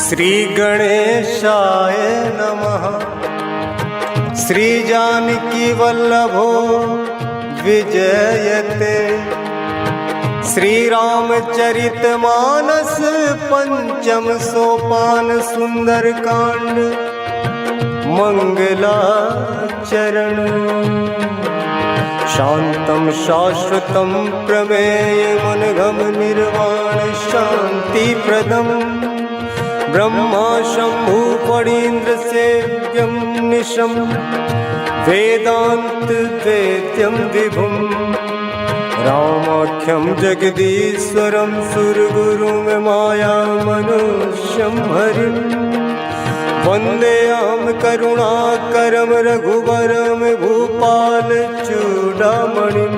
श्री गणेशाय नमः। श्री जानकी वल्लभो विजयते। श्री रामचरितमानस पंचम सोपान सुंदर कांड मंगलाचरण। शांतं शाश्वतं प्रमेयमनघं निर्वाण शांति प्रदम् ब्रह्मा शंभु फणीन्द्र सेव्यं निशं वेदांत वेद्यं विभुं रामाख्यं जगदीश्वरं सुरगुरुं माया मनुष्यं हरिं वन्देऽहं करुणाकरं रघुवरं भूपाल चूडामणिं।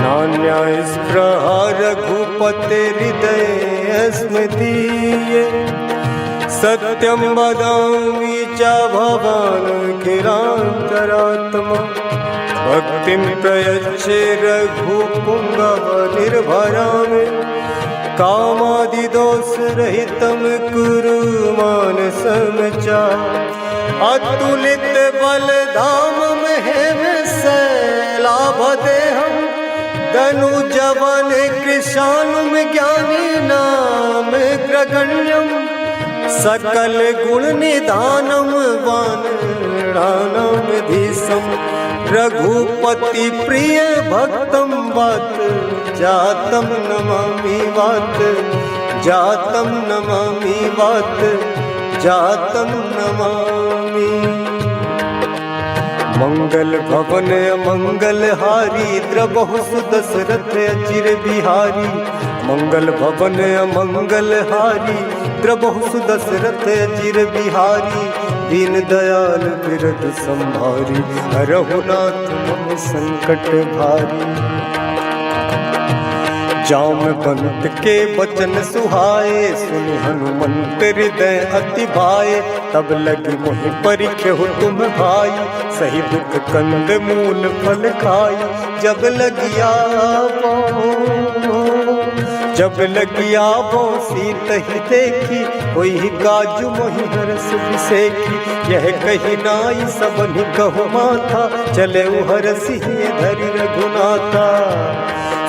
नान्यास्पृहा रघुपतेर्हृदये स्मृतिये सत्यं वदामि च भवानखिलान्तरात्मा। भक्तिं प्रयच्छ रघुपुङ्गवनिर्भरामि कामादिदोषरहितं कुरु मानसं च। अतुलित बलधामं हेमशैलाभदेहं धनुजवन कृशानुं ज्ञानिनामग्रगण्यं सकल गुण निधानं वानराणामधीशं रघुपति प्रिय भक्तं वात जातं नमामि वात जातं नमामि वात जातं नमामि। मंगल भवन मंगल हारी द्रबहु सुदशरथ अचिर बिहारी। मंगल भवन मंगल हारी द्रबहु सुदशरथ अचिर बिहारी। दीन दयाल बिरद संभारी रघुनाथ मम संकट भारी। जामवंत के वचन सुहाए सुन हनुमंत हृदय अति भाए। तब लगी मोहि परिख्यहु तुम भाई सही दुख कंद मूल फल खाई। जब लगिया वो सीतहि देखी होई काजु मोहि हरस बिसेखी। यह कही नाई सबनि कहु माथा चले हरसि धरि रघुनाथा।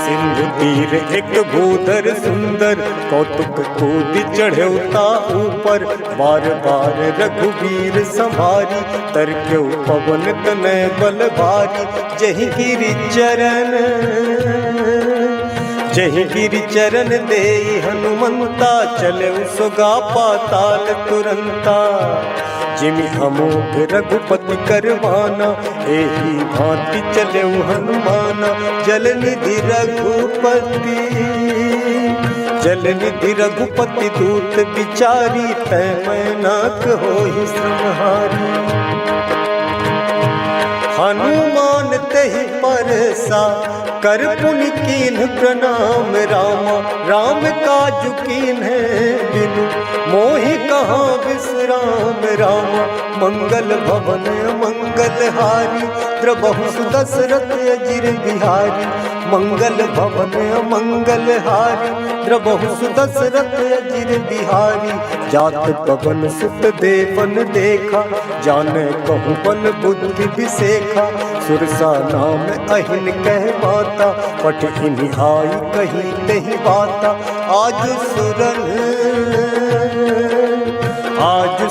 सिंधु तीर एक भूधर सुंदर कौतुक कूदि चढ़ौता ऊपर। बार बार रघुवीर संभारी तरक्यो पवन तनय बल भारी। जहि गिरि चरण देई हनुमंता चले सुगा पाताल तुरंता। जिमि अमोघ रघुपति करवाना एही भांति चले हनुमाना। जलनिधि रघुपति दूत बिचारी तै मैनाक होहि श्रमहारी। हनुमान तेहि परसा कर पुनि कीन्ह प्रणाम रामा। राम काजु कीन्ह बिनु मोहि कहाँ विश्राम रामा। मंगल भवन मंगल हारी द्रबहु सुदशरथ अजिर बिहारी। मंगल भवन मंगल हारी द्रबहु सुदशरथ अजिर बिहारी। जात पवन सुत देवन देखा जाने कहूँ बल बुद्धि विसेखा। सुरसा नाम अहिन कह माता पठ इन्हीं आई कही तही बाता। आज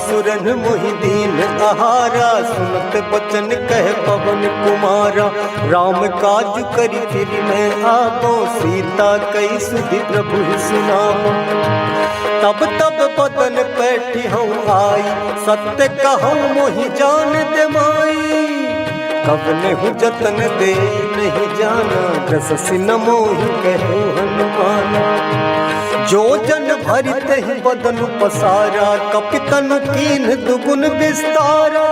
सुरन मोहि दीन आहारा सुनत बचन कह पवन कुमारा। राम काज करी फिर मैं आबो सीता कई सुधि प्रभु सुनामो। तब बदन पैठी हूँ आई सत्य कहूँ मोहि जान दे माई। कब नेहु जतन दे नहीं जाना ग्रससि न मोहि कहो हनुमाना। जो जन भरि तहि बदन पसारा कपितन कीन्ह दुगुन विस्तारा।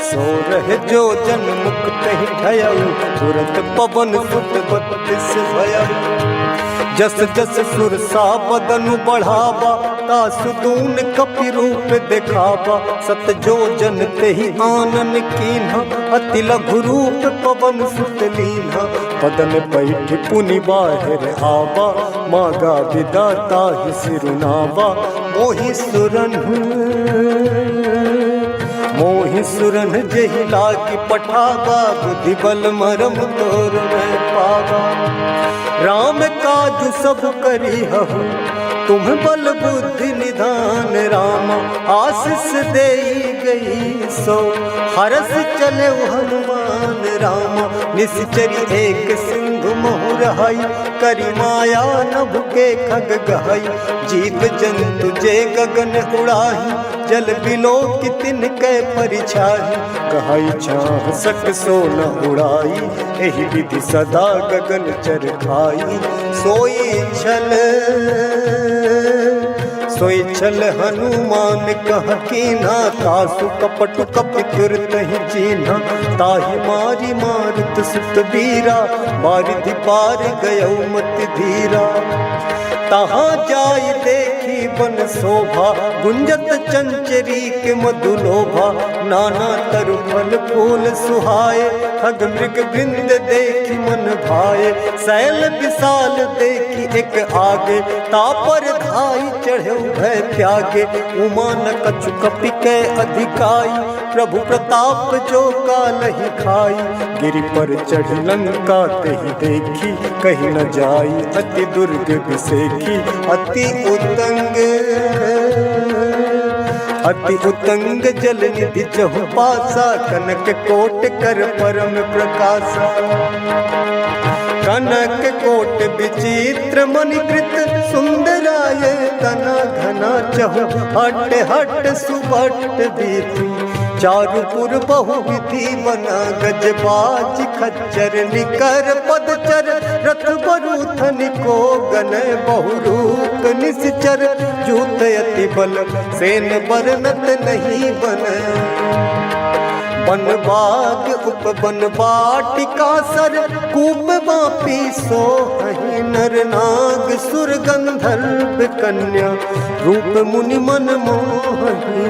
सो रहे जो जन मुक्त ही ठयऊ तुरंत पवन सुत बत्तीस भयऊ। जस जस सुरसा बदन बढ़ावा, तासुदून कपि रूप दिखावा। सत जो जन तेहि आनन कीन्हा, अति लघु रूप पवन सुत लीन्हा। बदन पैठ पुनि बाहिर आवा, मागा विदाता ही सिरुनावा। मोहि सुरन जेहि लागी पठावा, बुद्धि बल मरम तोर मैं पावा। राम काज सब करी हहु, तुम बल बुद्धि निधान रामा। आशीष देई गई सो, हरस चले हनुमान रामा। निश्चरी एक सिंधु मोह रहाई, करी माया नभ के खग गहाई। जीव जंतु जे गगन उड़ाही, जल बिलो की तिनके परिछाही। कहाई छाह सक सो न उड़ाई, एहि विधि सदा गगन चर खाई। सोई छल हनुमान कह कीन्हा, तासु कपट कपि तुरत ही चीन्हा। ताहि मारी मारुत सुत बीरा, बारिधि पार गयौ मति धीरा। तहाँ जाय देखी बन शोभा, गुंजत चंचरी के मधुलोभा। नाना तरु फल फूल सुहाए, खग मृग वृंद देखी मन भाए। शैल विशाल देखी एक आगे, तापर धाई चढ़े भय त्यागे। उमा न कछु कपि के अधिकाई, प्रभु प्रताप जो कालहि खाई। गिरि पर चढ़ लंका तेहि देखी, कहीं न जाई अति दुर्ग विसेखी। अति उतंग जल निधि जहु पासा, कनक कोट कर परम प्रकाशा। कनक कोट विचित्र मणिकृत, सुंदराय तना घना चहु। हट हट सुबट बीती, चारुपुर बहुविधि बना। गजबाज खच्चर निकर पदचर, रथ बरूथन को गन। बहुरूप निश्चर, जूत अति बल, सेन बरनत नहीं बन। वन बाग उपवन वाटिका सर, कूप बापी सोहहि। नर नाग सुर गंधर्व कन्या, रूप मुनि मन मोहहि।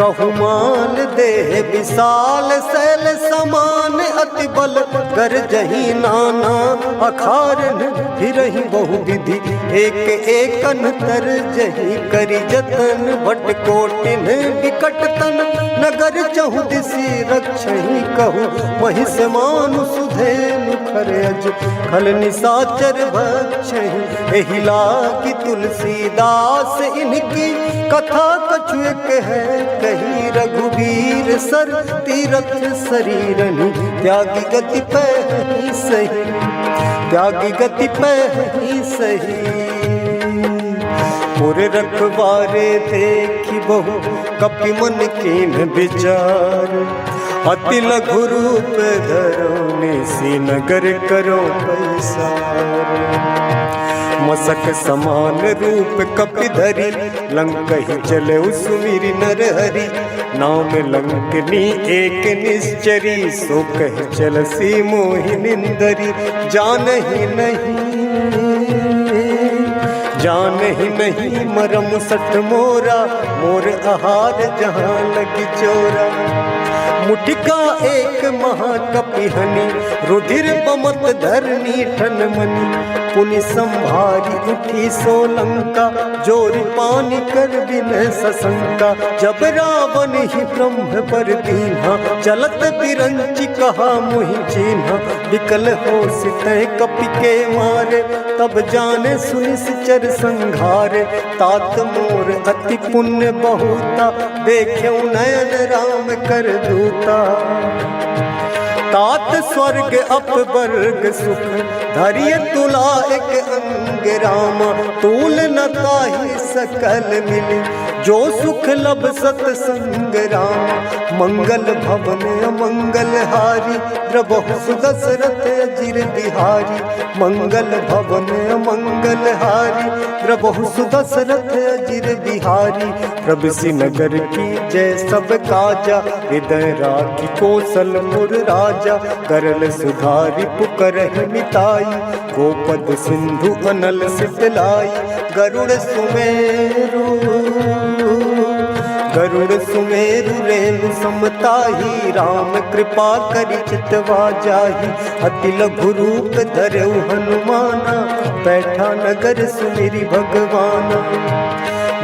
कहु मान देह विशाल शैल समान, अति बल गरजहि नाना। अखारन फिरहि बहु विधि, एक एकन तरजहि। करि जतन भट कोटिन विकट तन, नगर चहु दिसि रक्षहि। कहु महिष मानु सुधेनु खरज, खल निसाचर भक्षहि। एहि लागी तुलसीदास इनकी, कथा कछु एक है कही। रघुवीर सर तीरथ शरीरनि, त्यागी गति पहि सही। त्यागी गति पहि सही। पुर रखवारे देखी बहु, कपि मन कीन विचार। अति लघु रूप धरो, निसी नगर करो पैसार। मसक समान रूप कपि धरि, लंकहि चले सुमिरि नर हरि। नाम लंकनी एक निश्चरी, सो कहि चलसी मोहि निंदरी। जानहि नहीं मरम सठ मोरा, मोर आहार जहाँ लगी चोरा। मुठिका एक महाकपि हनि, रुधिर बमत धरनी ठन मनि। पुनि संभारी उठी सोलंका, जोरि पानी कर बिनह सशंका। जब रावण ही ब्रह्म पर दीन्हा, चलत बिरंचि कहा मुहि चीन्हा। विकल हो सितह कपि के मारे, तब जाने सुनिश्चर संघारे। तात मोर अति पुण्य बहुता, देख्यौ नयन राम कर दूता। तात स्वर्ग अपवर्ग सुख, धरिय तुला एक अंग रामा। तूल न ताहि सकल मिली, जो सुख लब सतसंग रामा। मंगल भवन अमंगल हारी, प्रभु सुदशरथ अजिर बिहारी। मंगल भवन अमंगल हारी, प्रभु सुदशरथ अजिर बिहारी, प्रभु श्रीनगर की जय सब काजा, हृदय राखी कौशलपुर राजा, करल सुधारी पुकरहि मिताई, गोपद सिंधु अनल सितलाई, गरुड़ सुमेरु रेणु समताही, राम कृपा करि चितवा जाही, अति लघु रूप धरऊ हनुमाना, बैठा नगर सुमिरि भगवाना।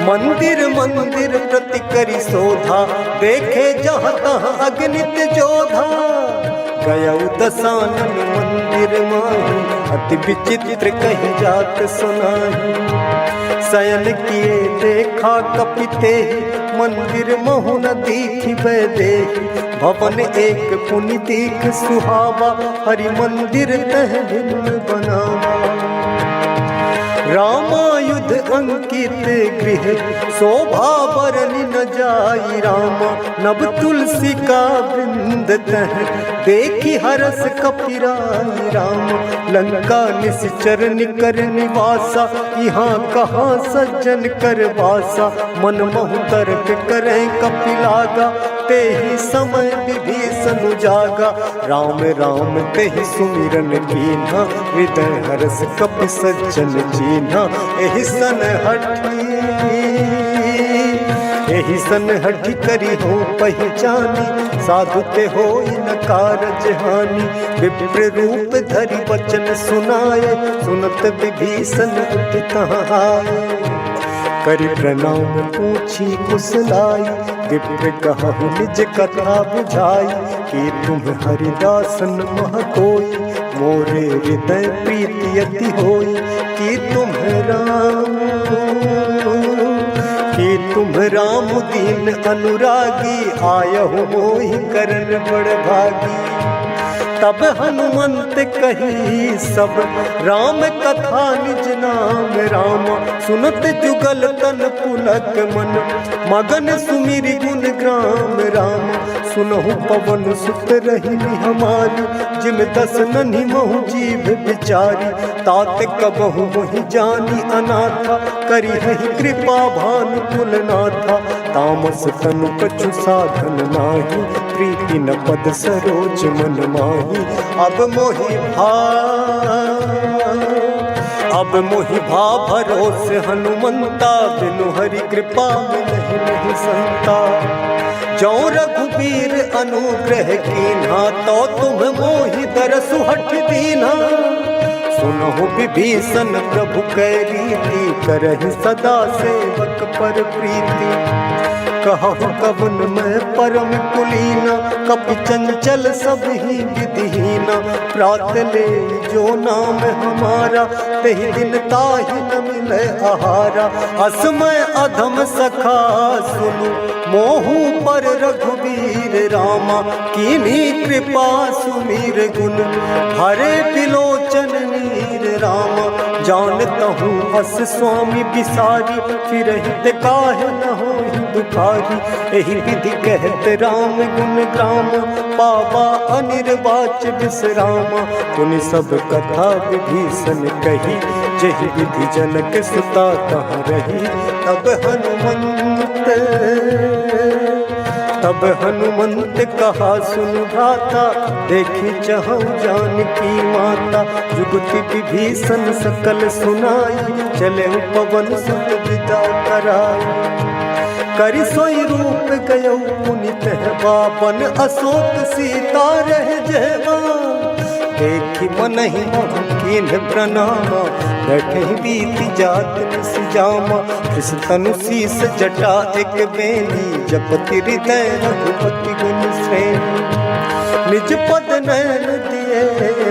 मंदिर मंदिर प्रति करि शोधा, देखे जहाँ तहाँ अगणित जोधा, गयऊ दसानन मंदिर माही, अति विचित्र कही जात सुनाही। शयन किए देखा कपिते, मंदिर महु न दीखि वैदेही, भवन एक पुनि दीख सुहावा, हरि मंदिर तह भिन्न बनावा। रामायुध अंकित गृह, शोभा बरनि न जाई रामा, नभ तुलसी का वृंद तह, देखी हरस कपिराई राम। लंका निश्चर निकर निवासा, यहाँ कहाँ सज्जन कर वासा, मन महु तर्क करें कपिलागा, ते ही समय विभीषण जागा, राम राम ते ही सुमिरन कीन्हा, हृदय हरस कपि सज्जन जीन्हा। एहि सन हठी करी हो पहचानी, साधु ते हो न कारज हानि, विप्र रूप धरि वचन सुनाए, सुनत विभीषण उठ तहाँ आए। करि प्रणाम पूछी कुशलाई, विप्र कहु निज कथा बुझाई, कि तुम हरिदासन मह कोई, मोरे हृदय प्रीति अति होई, कि तुम राम दीन अनुरागी, आयहु मोहि करन बड़ भागी। तब हनुमंत कही सब, राम कथा निज नाम रामा, सुनत जुगल तन पुलक मन, मगन सुमिरि गुण ग्राम राम। सुनहु पवन सुत रही हमारी, जिम दस नन्हि महु जीव बिचारी, तात कबहु मोहि जानी अनाथा, करी हहि कृपा भानु कुलनाथा। तामस तनु कछु साधन नाही, प्रीति न पद सरोज मन माही। अब मोहि भा भरोसे हनुमंता, बिनु हरि कृपा मिलहि नहीं संता। जो रघुबीर अनुग्रह कीन्हा, तो तुम मोहि दरसु हठ दीन्हा। सुनहु विभीषण प्रभु कै रीति, करहि सदा सेवक पर प्रीति। कहु कवन मैं परम कुलीना, कपि चंचल सब ही विधिहीना। प्रात ले जो नाम हमारा, तेहि दिन ताहि न मिले आहारा। असमय अधम सखा सुनु, मोहु पर रघुबीर रामा। कीन्ही कृपा सुमीर गुण, हरे बिलोचन नीर रामा। जानतहु अस स्वामी बिसारी, फिरहित काहे न होहि दुखारी। एहि विधि कहत राम गुण ग्राम, पावा अनिर्वाच विश्रामा। पुनि सब कथा विभीषण कही, जहि विधि जनक सुता कहाँ रही। तब हनुमंत कहा सुन भ्राता, देखी चहु जानकी माता। जुगति विभीषण सकल सुनाई, चले पवन सुत विदा कराई। करि सोई रूप गयौ पुनित बाबन, अशोक सीता रह जयवा। देखी मनहि मोह कीन्ह प्रणामा, बैठहि बीति जात निस जामा। कृष तनु शीस जटा एक बेनी, जपति हृदय रघुपति गुण श्रेणी। निज पद नयन दिए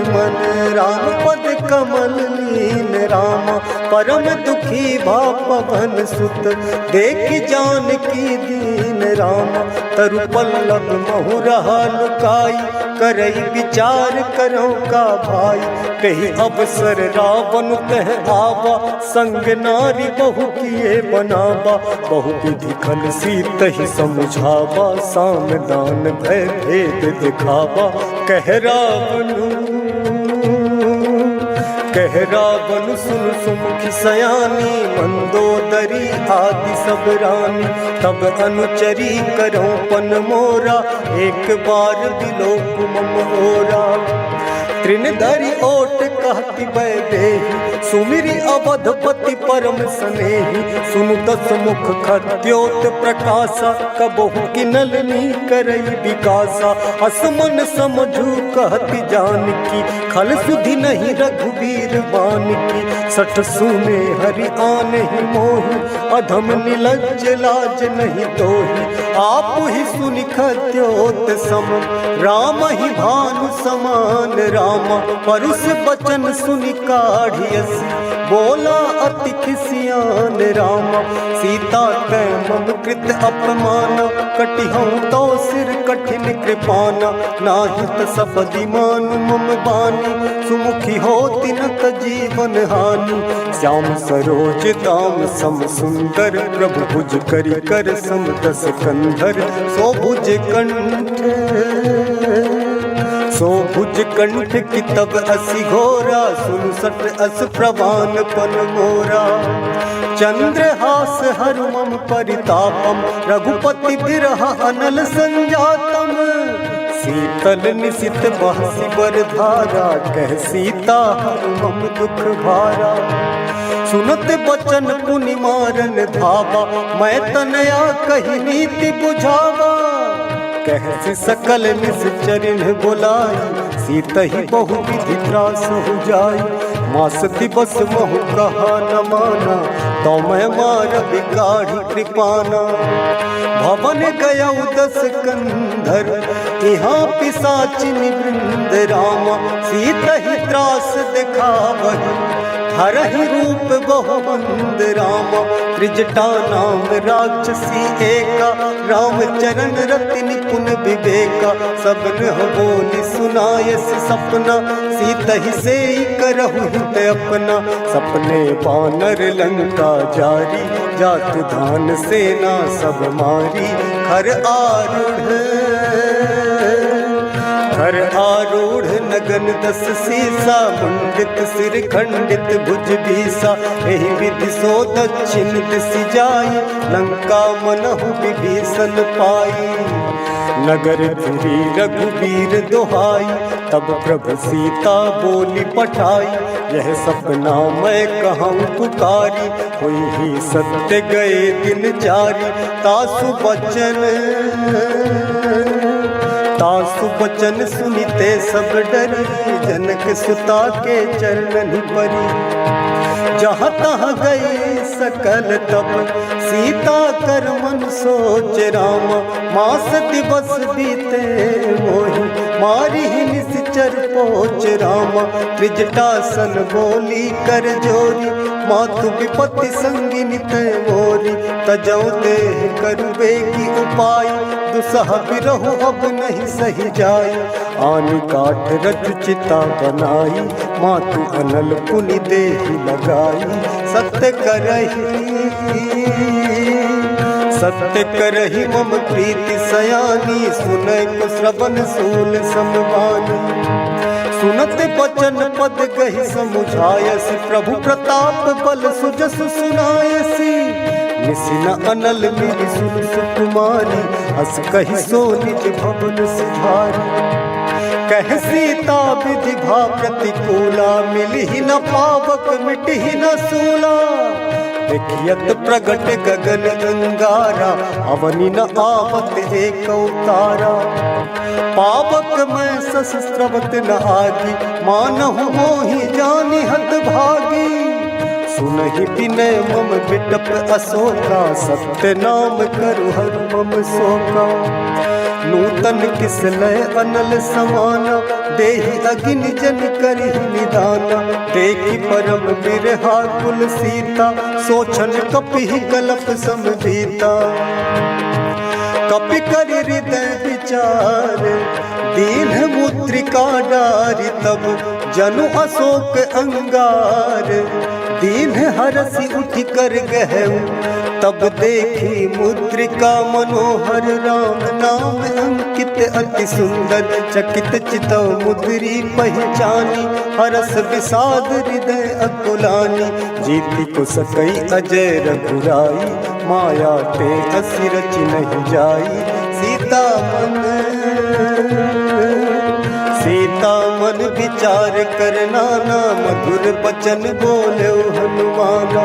मन, राम पद कमल लीन रामा। परम दुखी भा पवन सुत, देखि जानकी दीन रामा। तरु पल्लव महु रहा लुकाई, करई विचार करो का भाई। कही अवसर रावण तह आवा, संग नारी बहु किए बनावा। बहु विधि खल सीतहि समुझावा, साम दान भय भेद दिखावा। कह कह रावण सुन सुमुखी सयानी, मंदोदरी आदि सब रानी। तब अनुचरी करो पन मोरा, एक बार बिलोक मम ओरा। तृणधरी ओट कहती वैदेही, सुमिरी अवधपति परम स्नेही। सुनु दस मुख खद्योत प्रकाशा, कबहु किनलनी करई विकासा। असमन समझू कहती जानकी, खल सुधि नहीं रघुवीर बानकी। सठ सुने हरि आनहि मोहि, अधम निलज्ज लाज नहीं तोहि। आप ही सुनि खद्योत सम, राम ही भानु समान राम। परुष बचन सुनि काढ़ियसी, बोला अति खिसियान राम। सीता कै मम कृत अपमान, कटिहऊँ तो सिर कठिन कृपाना। नाहित सपदि मानु मम बानी, सुमुखी होति न त जीवन हानि। श्याम सरोज दाम सम सुंदर, प्रभु भुज करि कर सम दस कंधर। सो भुज कंठ की तब असी घोरा, सुन सट अस प्रवान पन मोरा। चंद्रहास हरु मम परितापम, रघुपति बिरह अनल संजातम। शीतल निशित बहसी बर धारा, कह सीता हरु मम दुख भारा। सुनत बचन पुनि मारन धावा, मैं तनया कही नीति बुझावा। कहसी सकल निश्चरिन बुलाई, सीत ही बहु विधि त्रास हो जाई। मास दिवस महु कहा न माना, तो मैं मार बिगाड़ी कृपाना। भवन गया दस कंधर, यहाँ पिशाचिनी वृंद रामा। सीत ही त्रास दिखावही, हरहि रूप बहुमंद रामा। त्रिजटा नाम राक्षसी एका, राम चरण रति निपुण विवेका। सबन बोली सुनायस सपना, सीत ही से करहु हित अपना। सपने बानर लंका जारी, जात धान सेना सब मारी। खर आरूढ़ नगन दस सीसा, मुंडित सिर खंडित भुज बीसा। एहि विधि सो दक्षिण दिशि जाई, लंका मनहु विभीषण पाई। नगर फिरी रघुवीर दुहाई, तब प्रभु सीता बोली पठाई। यह सपना मैं कहूँ पुकारी, हुई ही सत्य गए दिन चारी। तासु बचन सुनिते सब डरी, जनक सुता के चरण परी। जहाँ तहाँ गई सकल तब, सीता कर मन सोच रामा। मास दिवस बीते मोहि, मारी ही निश्चर पोच रामा। त्रिजटासन बोली कर जोरी, मातु विपत्ति संगिनी तय मोरी। तजौ देह करुबे की उपाय, दुसह बिरहु अब नहीं सही जाय। आनि काठ रचु चिता बनाई, मातु अनल पुनि देहि लगाई। सत्य करहि मम प्रीति सयानी, सुनै को श्रवण सूल समवानी। सुनत बचन पद गहि समुझायसि, प्रभु प्रताप बल सुजसु सुनायसि। निसिन अनल मिली सुन सुकुमारी, हस कहि सो निज भवन सिधारी। कह सीता विधि भा प्रतिकूला, मिलहि न पावक मिटहि न सूला। देखियत प्रगट गगन अंगारा, अवनि न आवत एक तारा। पावक मैं सहस्रवत न आगी, मानहु मोहि जानि हत भागी। सुनहि विनय मम बिटप अशोका, सत्य नाम करु हर मम शोका। नूतन किसलय अनल समाना, देहि अगिनि जन करिहि निदाना। देखि परम बिरहा कुल सीता, सोचन कपिहि कलप समभीता। कपि करि हृदय विचार, दीन मुद्रिका डारि। तब जनु अशोक अंगार, दीन हरसि उठि कर गहु। तब देखी मुद्रिका मनोहर, राम नाम अंक कित अति सुंदर चकित चितव मुद्री पहचानी हरस विषाद हृदय अकुलानी जीती को सकई अजय रघुराई माया ते असि रचि नहीं जाई सीता मन विचार करना ना मधुर बचन बोले हनुमाना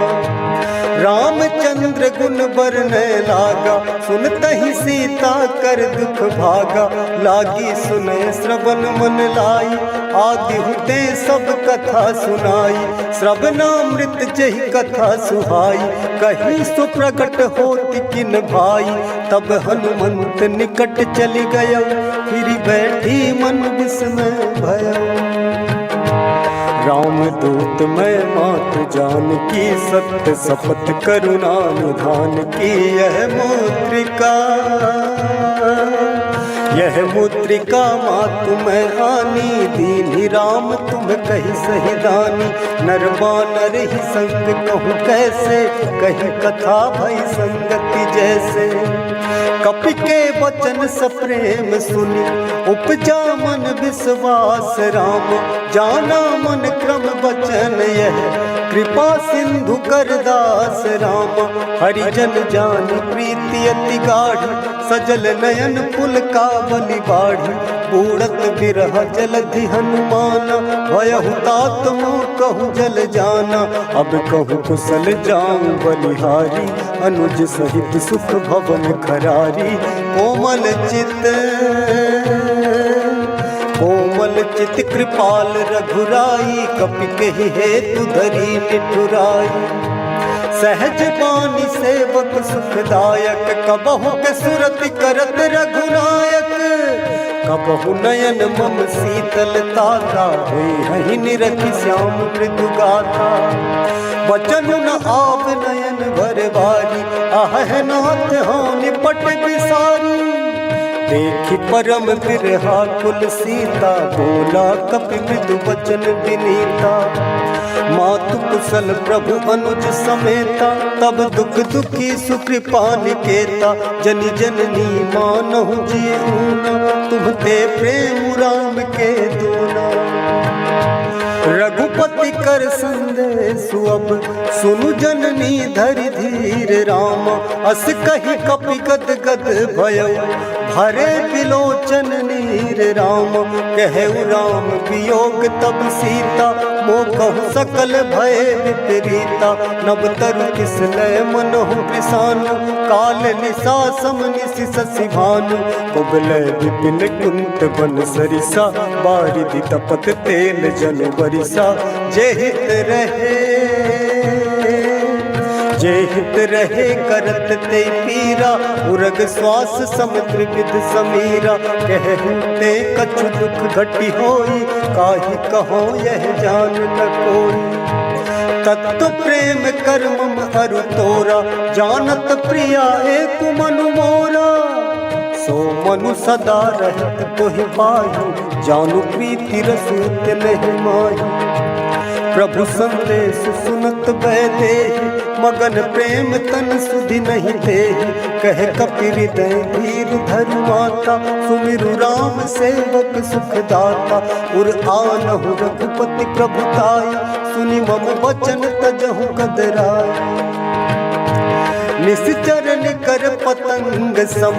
रामचंद्र गुण बरने लागा सुनत ही सीता कर दुख भागा लागी सुने श्रवण मन लाई आदि हुते सब कथा सुनाई श्रवणामृत जही कथा सुहाई कहीं सुप्रकट होती किन भाई तब हनुमंत निकट चली गया फिर बैठी मन विस्मय भया राम दूत मैं मात जान की सत्य शपथ करुणा निधान की यह मुद्रिका मातु मैं आनी दीनी राम तुम कही सही दानी नरबानर ही संग कहूँ कैसे कही कथा भई संगति जैसे कपि के वचन सप्रेम सुनी उपजा मन विश्वास राम जाना मन क्रम वचन यह कृपा सिंधु करदास राम हरिजन जान प्रीति अति गाढ़ सजल नयन पुल का बलि बाढ़ी बूढ़त बिरह जलधि हनुमाना भयहु तात मोह कहूँ जल जाना अब कहूँ कुशल जाऊं बलिहारी अनुज सहित सुख भवन खरारी कोमल चित कृपाल रघुराई कपि कहि हेतु धरी निठुराई सहज बानी सेवक सुखदायक कबहु के सुरति करत रघुनायक कबहु नयन मम शीतल ताता हहि निरखि श्याम मृदु गाथा वचन न आव नयन भर बारी आह नाथ हाँ निपट बिसारी देखी परम बिरहा कुल सीता बोला कपि मृदु वचन विनीता मातु कुशल प्रभु अनुज समेता तब दुख दुखी सुकृपा निकेता जनि जननी मानहु जिए ऊना तुम ते प्रेम राम के दूना रघुपति कर संदेशु अब सुनु जननी धरि धीर राम अस कही कपि गद गद भयो भरे बिलोचन नीर राम कहु राम वियोग तब सीता मोह सकल भय विपरीता नब तरु किसलय मनहु कृसानु काल निशा सम निशि शशि भानु कुबलय विपिन कुंत बन सरिसा बारिधि तपत तेल जल बरिसा जे हित रहे करत ते पीरा उरग श्वास समुद्र विद समीरा कहूँ ते कछु दुख घटी होई काहि कहो यह जान न कोई तत्व प्रेम कर मम अरु तोरा जानत प्रिया एक मनु मोरा सो मनु सदा रहत तोहि पाहि जानु प्रीति रसूत नहीं माही प्रभु संदेश सुनत बैदे मगन प्रेम तन सुधि नहीं थे कह कपि हृदय धीर धरु माता सुमिरु राम सेवक सुखदाता उर आनहु रघुपति प्रभुताई सुनि मम वचन तजहु कदराई निश्चरण कर पतंग सम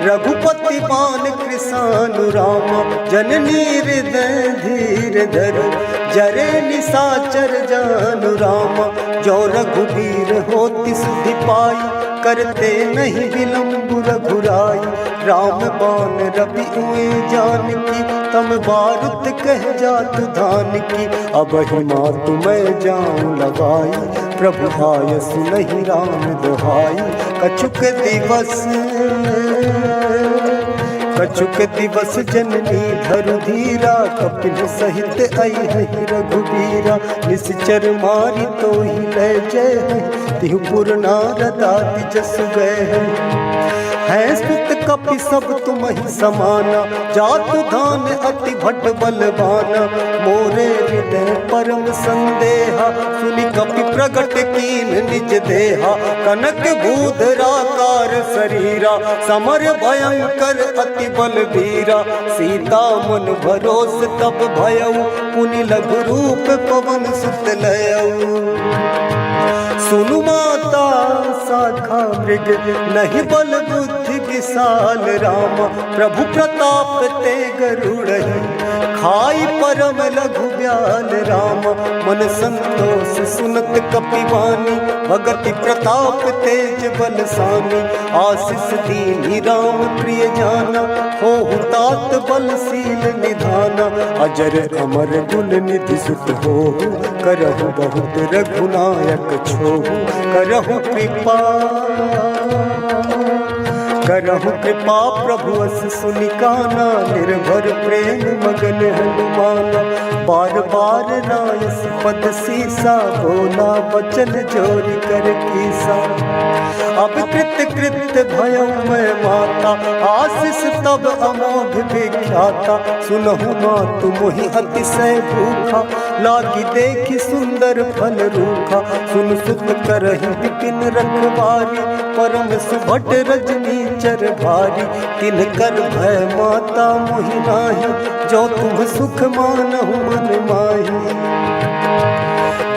रघुपति बान कृसानु राम जननी हृदय धीर धर जरे निशाचर जानु राम जो रघुवीर होति सुधि पाई करते नहीं विलम्ब रघुराई राम बाण रवि उए जानकी तम बारुत कह जात धान की अब ही मातु मैं जाऊं लगाई प्रभु आय सुनहि राम दुहाई कछुक दिवस जननी धरु धीरा कपिल सहित आई है रघुबीरा निश्चर मारी तो ही ले जय तिहु पुरना रदाति जस गए है सुत कपि सब तुम ही समाना जातु धान अति भट बलवाना मोरे हृदय परम संदेहा सुनि कपि प्रगट कीन निज देहा कनक भूधराकार शरीरा समर भयंकर अति कपि बलबीरा। सीता मन भरोस तब भयऊ, पुनि लघु रूप पवन सुत लयऊ। सुनु माता शाखा मृग, नहीं बल बुद्धि विशाल रामा। प्रभु प्रताप ते गरुड़हि, खाई परम लघु ब्याल रामा। मन संतोष सुनत कपिवानी, भगति प्रताप तेज बलसानी। आशीष दीनी राम प्रिय जाना, होहु तात बलशील निधाना। अजर अमर गुण निधि सुत होहु, करहु बहुत रघुनायक छोहु। करहु कृपा करहु कृपा प्रभु अस सुनिकाना। निर्भर प्रेम मगन हनुमाना, बार बार नायस पद सीसा। बोला बचन जोरि कर कीसा, अब कृत कृत भयउ मैं माता। आशीष तब अमोघ विख्याता, सुनहु मातु मोहि अतिशय भूखा। लागी देखि सुंदर फल रूखा, सुन सुत करहि विपिन रखवारी। परम सुभट रजनी चर भारी, तिनकर भय माता मोहि नाही। जो तुम सुख मानहु मन माही।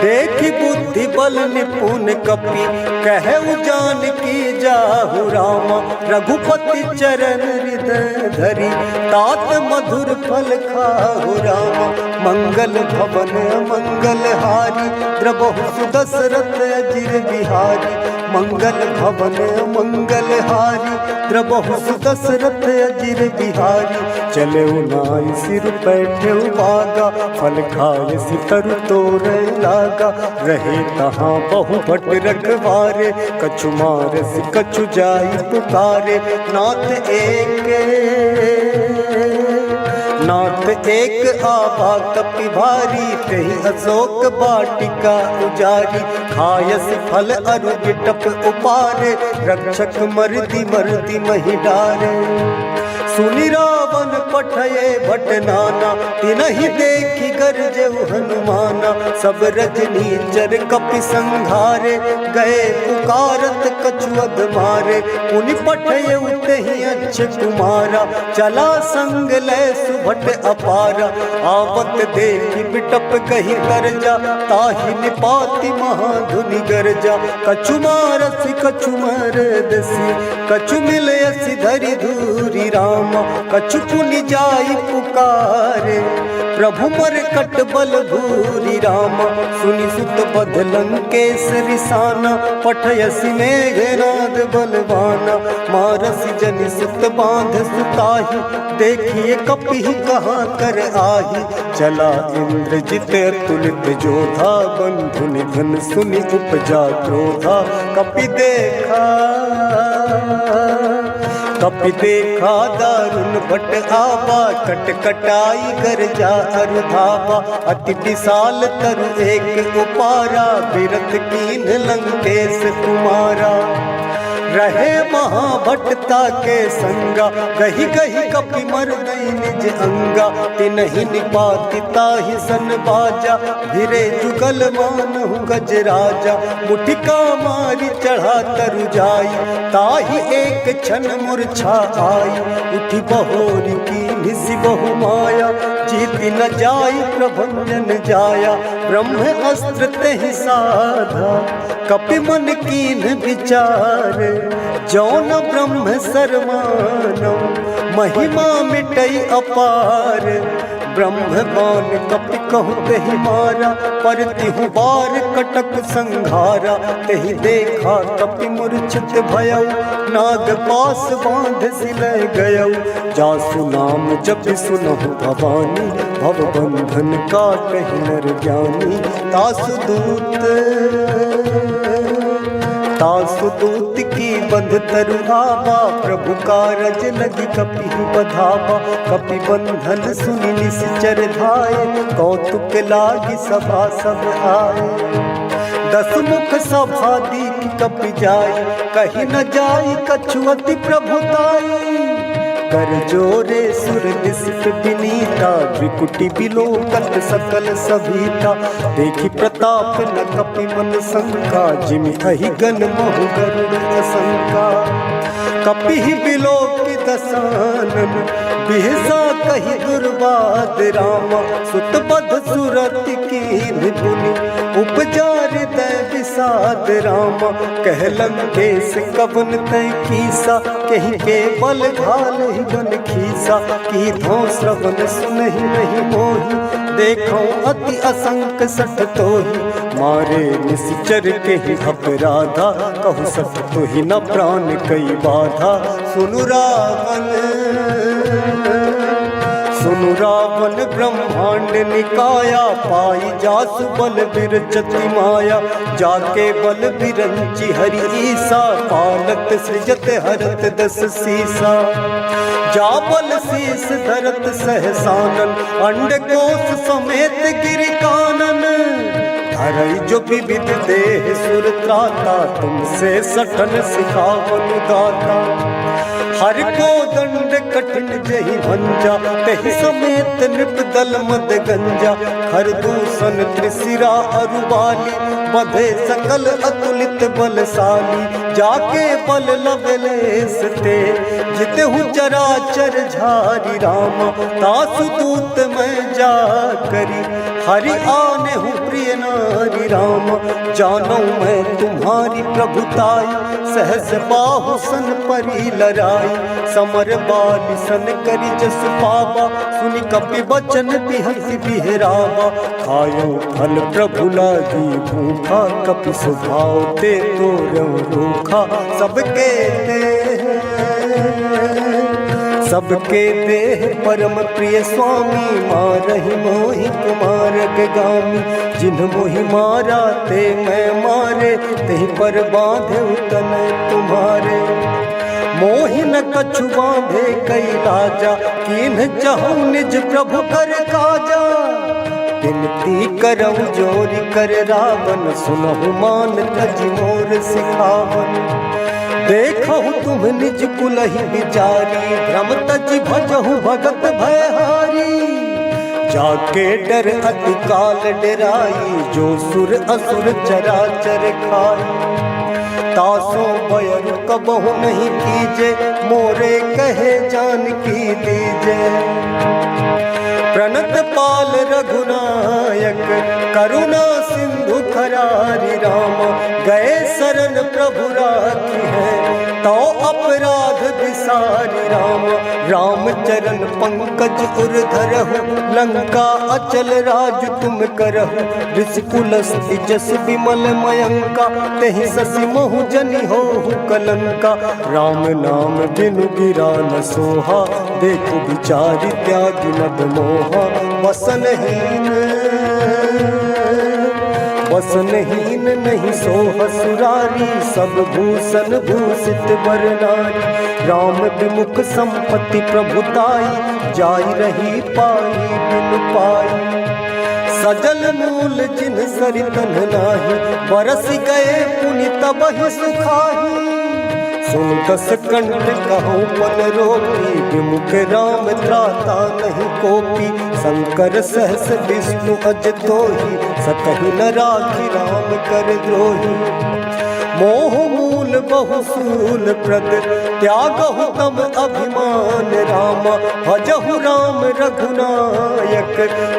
देखि बुद्धि बल निपुण कपि, कहु जानकी जाहु रामा। रघुपति चरण हृदय धरि, तात मधुर फल खाहु रामा। मंगल भवन मंगल हारी, द्रबहु सुदशरथ अजिर बिहारी। मंगल भवन मंगल हारी, द्रबहु सुदशरथ अजिर बिहारी। चले नाई सिर बैठे बागा, फल खाए सितर तोरे लागा। रहे तहाँ बहु भट रखवारे, कछु मारस कछु जाई पुकारे। नाथ एक आबा कपि भारी, तहि अशोक वाटिका उजारी। खायस फल अरु बिटप उपारे, रक्षक मर्दी मर्दी महि डारे। सुनि रावण पठये भट नाना, तिनहि देखि गरजउ हनुमाना। सब रजनीचर कपि संघारे, गए पुकारत कछु अध मारे। पुनि पठये उतहि अच्छ कुमारा, चला संग लय सुभट अपारा। आवत देखि बिटप कहि करजा, ताहि निपाति महाधुनि गरजा। कछु मारस कछु मरदसी, कछु मिलयसि धरि धूरि राम। कछु पुनि जाई पुकारे, प्रभु मर कट बल भूरि रामा। सुनि सुत बध लंकेश रिसाना, पठयसि मेघनाद बलवाना। मारसि जनि सुत बांध सुताहि, देखिए कपि कहाँ कर आही। चला इंद्रजित अतुलित जोधा, बंधु निधन सुनि उपजा क्रोधा। कपि देखा दारुण भट आवा, कट कटाई गरजा अरु धावा। अति विशाल तरु एक उपारा, बिरथ कीन लंकेश कुमारा। रहे महाभटता के संगा, गही गही कपि मर गई निज अंगा। तिनहि निपाति ताहि सन बाजा, भिरे जुगल मानहु गजराजा। मुठिका मारी चढ़ा तरु जाई, ताहि एक क्षण मूर्छा आई। उठी बहोरी की निसि बहु माया, जीति न जाई प्रभंजन जाया। ब्रह्म अस्त्र तेहि साधा, कपि मन कीन विचार। जौन ब्रह्म सरमानौ, महिमा मिटई अपार। ब्रह्म बाण कपि कहु तेहि मारा, पर तिहु बार कटक संघारा। तेहि देखा कपि मूर्छित भयउ, नाग पास बांध सिलय गयउ। जासु नाम जपि सुनहु भवानी, भव बंधन काटहि नर ज्ञानी। तासु दूत की बंध तरु आवा, प्रभु कारज लगी कपि बधावा। कपि बंधन सुनि निश्चर धाये, कौतुक लागी सभा सब आए। 10 मुख सभा दीख कपि जाई, कहीं न जाई कछु अति प्रभुताई। कर जोरे सुर निसित विनीता, विकुटि बिलोकत सकल सभीता। देखि प्रताप न कपि मन शंका, जिमि अहि गन महु गरुड़ असंका। कपि बिलोकि दसानन बिहसा कही दुर्बाद रामा सुत बध सुरत की निपुनि उपजार दय विषाद रामा कहलन केस कवन तय कीसा कहीं के बल घाल ही बन खीसा की धो श्रवण सुनहि नहीं मोही देखो अति असंक सठ तोही मारे निश्चर के ही अपराधा कहु सठ तो ही न प्राण कई बाधा सुनु रावण ब्रह्मांड निकाया पाई जासु बल बिरचति माया जाके बल बिरंची हरि ईसा पालत सृजत हरत दस सीसा जा बल शीस धरत सहसानन अंड कोश समेत गिर कानन हरई जो विविध देह सुर त्राता तुमसे सठन सिखावन दाता हर को दंड कठिन जही भंजा तहि समेत नृप दल मद गंजा हर दूषण त्रिशिरा अरुबाली बधे सकल अतुलित बलशाली जाके बल लवलेस ते जिते हूँ चराचर झारी रामा तासु दूत मैं जा करी हरि आने हूँ प्रिय नारी रामा जानो मैं तुम्हारी प्रभुताई सहस बाहु सन परी लराई समर बाली सन करी जस पावा सुनि कपि बचन बिहसि बिहरावा खायो फल प्रभु लागी भूखा कपि स्वभाव ते तो रूखा सबके देह परम प्रिय स्वामी मारहि मोहि कुमार गामी जिन्ह मोहि मारा ते मैं मारे तेहि पर बांधे तन तुम्हारे मोहि न कछु बांधे कई राजा किन्ह चाहूं निज प्रभु कर काजा विनती करऊं जोरी कर रावण सुनहु मान तज मोर सिखावन देखो तुम निज कुलहि विचारी भ्रम तज भजहु भगत भयहारी जाके डर अति काल डराई जो सुर असुर चराचर खाई तासो बयर कबहु नहीं कीजे मोरे कहे जान की दीजे प्रणत पाल रघुनायक करुणा सिंधु खरारी रामा गए शरण प्रभु राखी है तो अपराध विसारी रामा राम चरण पंकज उर धरहु लंका अचल राज तुम करहु ऋषिकुलस्ति जस विमल मयंका तेहि शशि मोहु जनि होहु कलंका राम नाम बिनु गिरा न सोहा देखो विचारि त्यागी मद मोहा बसनहीन नहीं सोह सुरारी सब भूषण भूषित बर नारी राम विमुख संपत्ति प्रभुताई जाई रही पाई बिन पाई सजल मूल जिन सरितन नाही बरस गए पुनि तबहि सुखाही सुन दस कंठ कहूँ पन रोकी विमुख राम त्राता नहीं कोपी शंकर सहस विष्णु अज तोही सकहि न राखी राम कर द्रोही मोह मूल बहुसूल प्रद त्यागहु तम अभिमान रामा भजहु राम रघुनायक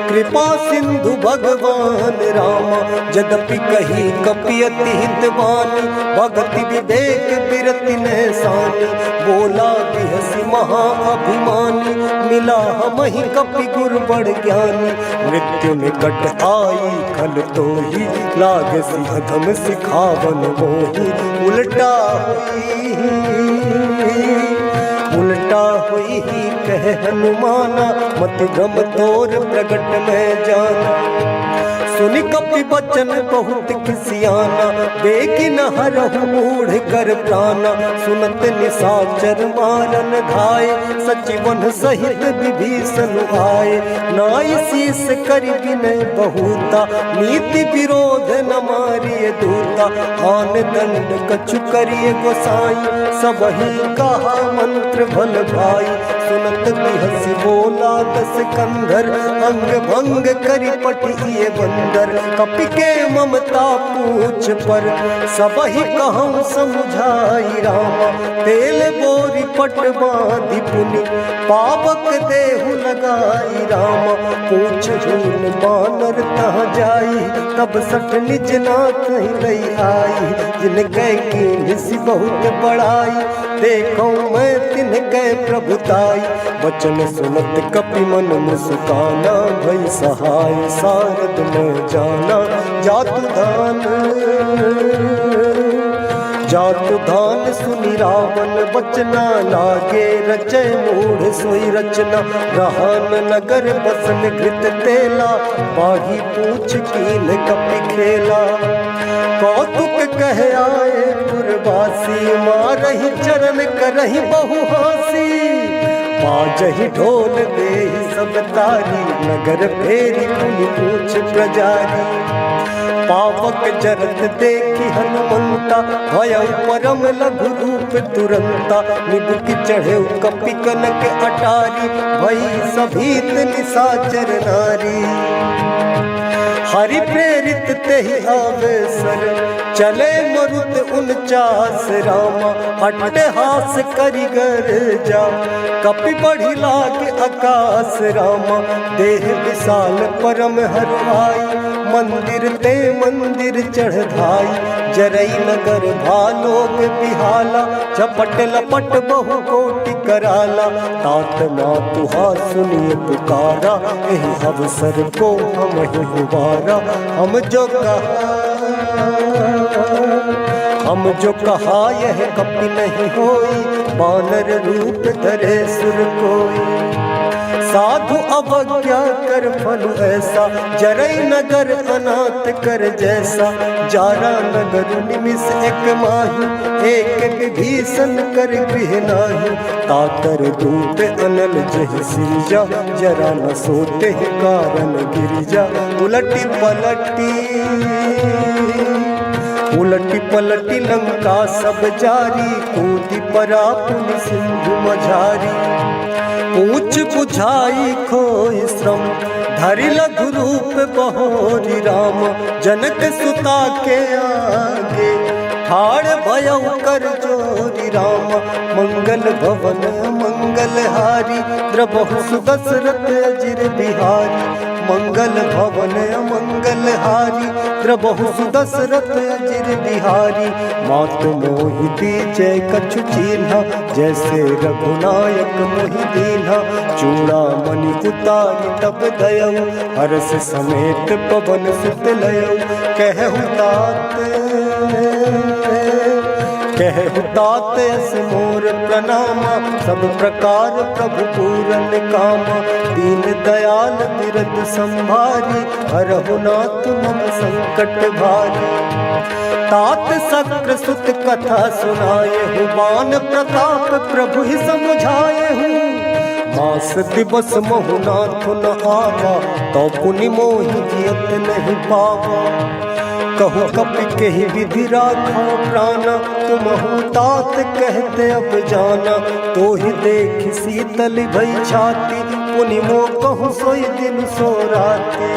कृपा सिंधु भगवान रामा यद्यपि कही कपि अति हितवानी भगति विवेक बिरति नैसानी बोला बिहसी महा अभिमानी मिला हमहि कपि गुर बड़ ज्ञानी मृत्यु निकट आई खल तो ही लाग सिंहधम सिखावन मोही उल्टा हुई ही कह हनुमाना मत गम तोर प्रगट में जाना सुनि कपि बचन बहुत किसियाना बेगिन हरहु मूढ़ कर प्राणा सुनत निशाचर मारन धाय सचिवन सहित विभीषण आए नाई शीस करि विनय बहुता नीति विरोध न मारिय दूता आन दंड कछु करिय गोसाई सबहि कहा मंत्र भल भाई सुनत बिहसी बोला दस कंधर, अंग भंग करी पटिए बंदर। कपि के ममता पूछ पर सबहि कहूँ समुझाई रामा। तेल बोरी पट बांधि पुनि पावक देहु लगाई रामा। पूछ झूल बानर तहाँ जाई, तब सठ निज नाथ लई आई। जिन गए की बहुत बड़ाई, देखो मैं तिन गए प्रभुताई। वचन सुनत कपि मन मुस्काना, भई सहाय सारद न जाना। जातु धान सुनि रावण बचना, लागे रचय मूढ़ सोई रचना। रहान नगर बसन घृत तेला, बाही पूछ कीन कपि खेला। कौतुक कह आए पुरवासी, मारहि चरण करहि बहु हासी। बाजहि ढोल देहि सब तारी, नगर फेरी पुनि पूछ प्रजारी। पावक जरत देखी हनुमंता, भयउ परम लघु रूप तुरंता। निबुक चढ़े कपि कनक अटारी, भई सभीत निशाचर नारी। हरि प्रेरित तेहि आवेसर, चले मरुत 49 रामा। अट्टहास करि गर्जा, कपि बढ़ि लागे आकाश रामा। देह विशाल परम हरवाई, मंदिर ते मंदिर चढ़ धाई। जरई नगर भालोग बिहाला, झपट लपट बहु कोटि कराला। तात मातुहा सुनिय पुकारा, एहि अवसर को हम ही गुबारा। हम जो कहा यह कपि नहीं होई, बानर रूप धरे सुर कोई। साधु अवज्ञा कर फल ऐसा, जरई नगर अनाथ कर जैसा। जारा नगर निमिष एक माही, एक विभीषण कर गृह नाही। तातर दूत अनल जहि सिरजा, जरा न सोते कारण गिरिजा। उलटी पलटी लंका सब जारी, कूदी परा पुनि सिंधु मझारी। पूछ बुझाई खोई श्रम, धरि लघु रूप बहोरी राम। जनक सुता के आगे, ठाड़ भयउ कर जोरी राम। मंगल भवन मंगल हारी, द्रबहु सुदशरथ अजिर बिहारी। मंगल भवन मंगल हारी, द्रबहु सुदशरथ अजिर बिहारी। मातु मोहि दीजय कछु चीन्हा, जैसे रघुनायक मोहि दीन्हा। चूड़ामणि उतारि तब दयउ, हर्ष समेत पवन सुत लयउ। कहु तात अस मोर प्रणामा, सब प्रकार प्रभु पूरन कामा। दीन दयाल बिरद संभारी, हरहु नाथ मम संकट भारी। तात शक्र सुत कथा सुनाए हूँ, बान प्रताप प्रभु ही समुझाए हूँ। मास दिवस महु नाथ न आवा, तो पुनि मोहि जियत नहीं पावा। कहु कपि केहि विधि राखा प्राणा, तुमहु तात कहते अब जाना। तो ही देख शीतल भई छाती, पुनि मोह कहूँ सोई दिन सो राती।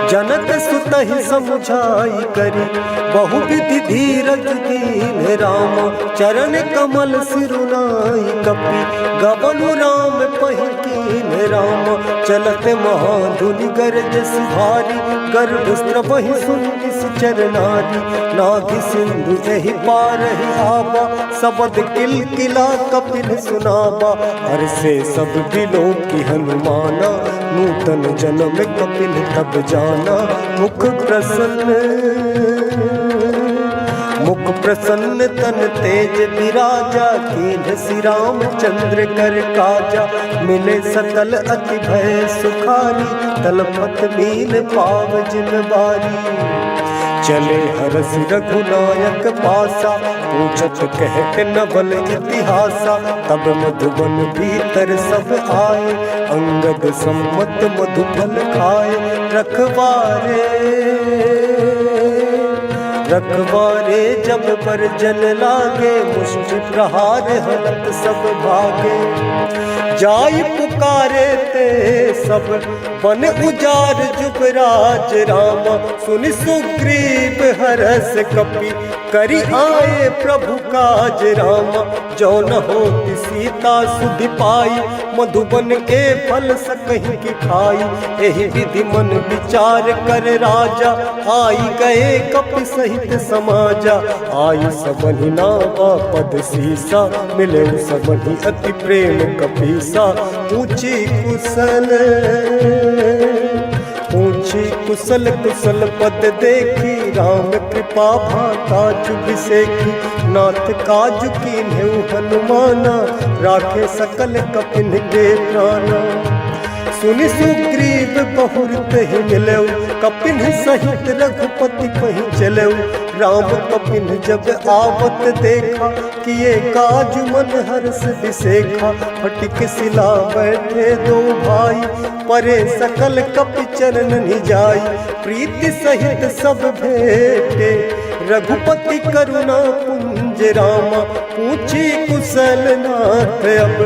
जनक सुतहि समुझाई करी, बहु विधि धीरज दीन राम। चरण कमल सिरुनाई कपि, गबनु राम पहि कीन राम। चलत महाधुनि गरजस भारी, गर्भस्त्रवहि सुनि निश्चर नारी। नाभि सिंधु एहि पारहि आबा, सबद किलकिला कपिल सुनाबा। हर्षे सब बिलोकी हनुमाना, नूतन जन्म कपिल तब जाना। मुख प्रसन्न तन तेज विराजा, कीन्ह श्री रामचंद्र कर काजा। मिले सकल अति भय सुखारी, तलपत मील पाव जिन बारी। चले हरस रघुनायक पासा, पूछत कहत नवल इतिहासा। तब मधुबन भीतर सब आए, अंगद सम्मत मधुफल खाए। रखवारे जब पर जन लागे, मुष्टि प्रहार हलत सब भागे। जाई पुकारे ते सब बन उजार जुबराज रामा, सुन सुग्रीव हरस कपि करि आए प्रभु काज रामा। जो न होती सीता सुधि पाई, मधुबन के फल सकहि की खाई। एहि विधि मन विचार कर राजा, आई गए कपि सहित समाजा। आई सबहि नावा पद सीसा, मिले सबहि अति प्रेम कपीसा। ऊंची कुशल कुशल पद देखी, राम कृपा भाता जुग सेखी। नाथ काज कीन्हु हनुमाना, राखे सकल कपिन के प्राणा। सुनि सुग्रीव बहुत ही मिलऊ, कपिन सहित रघुपति कहीं चलऊ। राम कपिन जब आवत देखा, किए काज मन हर्ष विसेखा। फटिक सिला बैठे दो भाई, परे सकल कपि चरण निजाई। प्रीति सहित सब भेटे, रघुपति करुणा पुंज रामा। पूछी कुशल नाथ अब,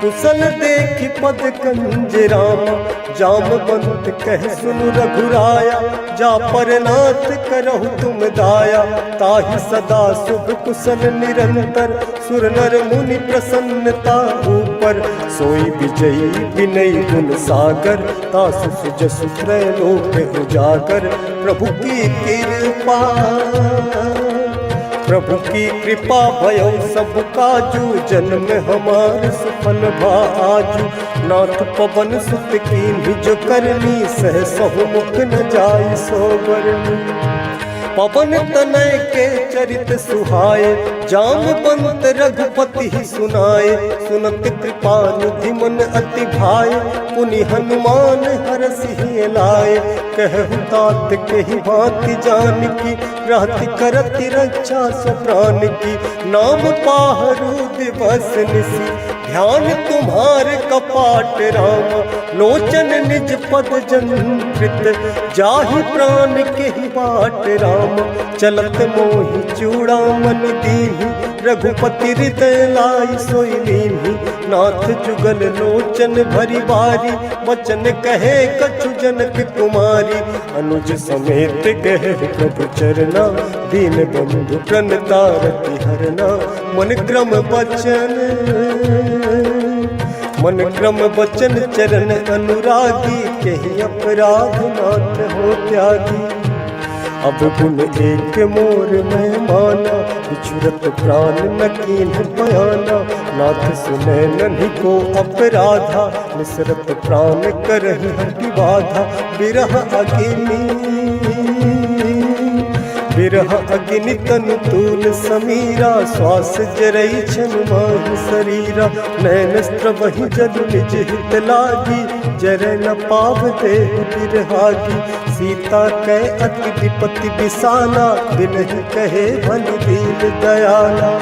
कुशल देखि पद कंज रामा। जामवंत कह सुनु रघुराया, जा पर नाथ करहु तुम दाया। ताहि सदा शुभ कुशल निरंतर, सुर नर मुनि प्रसन्नता ऊपर। सोई विजयी विनयी गुण सागर, तासु सुजसु त्रैलोक उजागर। प्रभु की कृपा भयो सब काजू, जन्म हमार सफल भा आजू। नाथ पवन सुत कीन्हि जो करनी, सहसहु मुख न जाय सो बरनी। पवन तनय के चरित सुहाए, जामवंत रघुपति ही सुनाए। सुनत कृपा निधि मन अति भाए, पुनि हनुमान हरषि लाए। कहु तात केहि भांति जानकी, रहति करति रक्षा सो प्राण की। नाम पाहरु दिवस निसी, ध्यान तुम्हार कपाट रामा। लोचन निज पद जंत्रित, जाहि प्राण केहि बाट रामा। चलत मोहि चूड़ामन दीन्हि, रघुपति हृदय लाई सोई लीन्हि। नाथ जुगल लोचन भरी बारी, वचन कहे कछु जनक कुमारी। अनुज समेत कहे प्रभु चरना, दीन बंधु प्रणतारति हरना। मन क्रम वचन चरण अनुरागी, केहि अपराध नाथ हो त्यागी। अब गुण एक मोर में माना, बिछुरत प्राण न कीन्ह बयाना। नाथ सुनै नन्हि को अपराधा, निसरत प्राण करहि हठि बाधा। बिरह अग्नि तनु तूल समीरा, श्वास जरई छन माहि शरीरा। नैन स्त्रवहि जल निज हित लागी, जरै न पाव देह बिरहागी। सीता कै अति विपत्ति बिसाना, बिनहि कहे भलि दीन दयाला।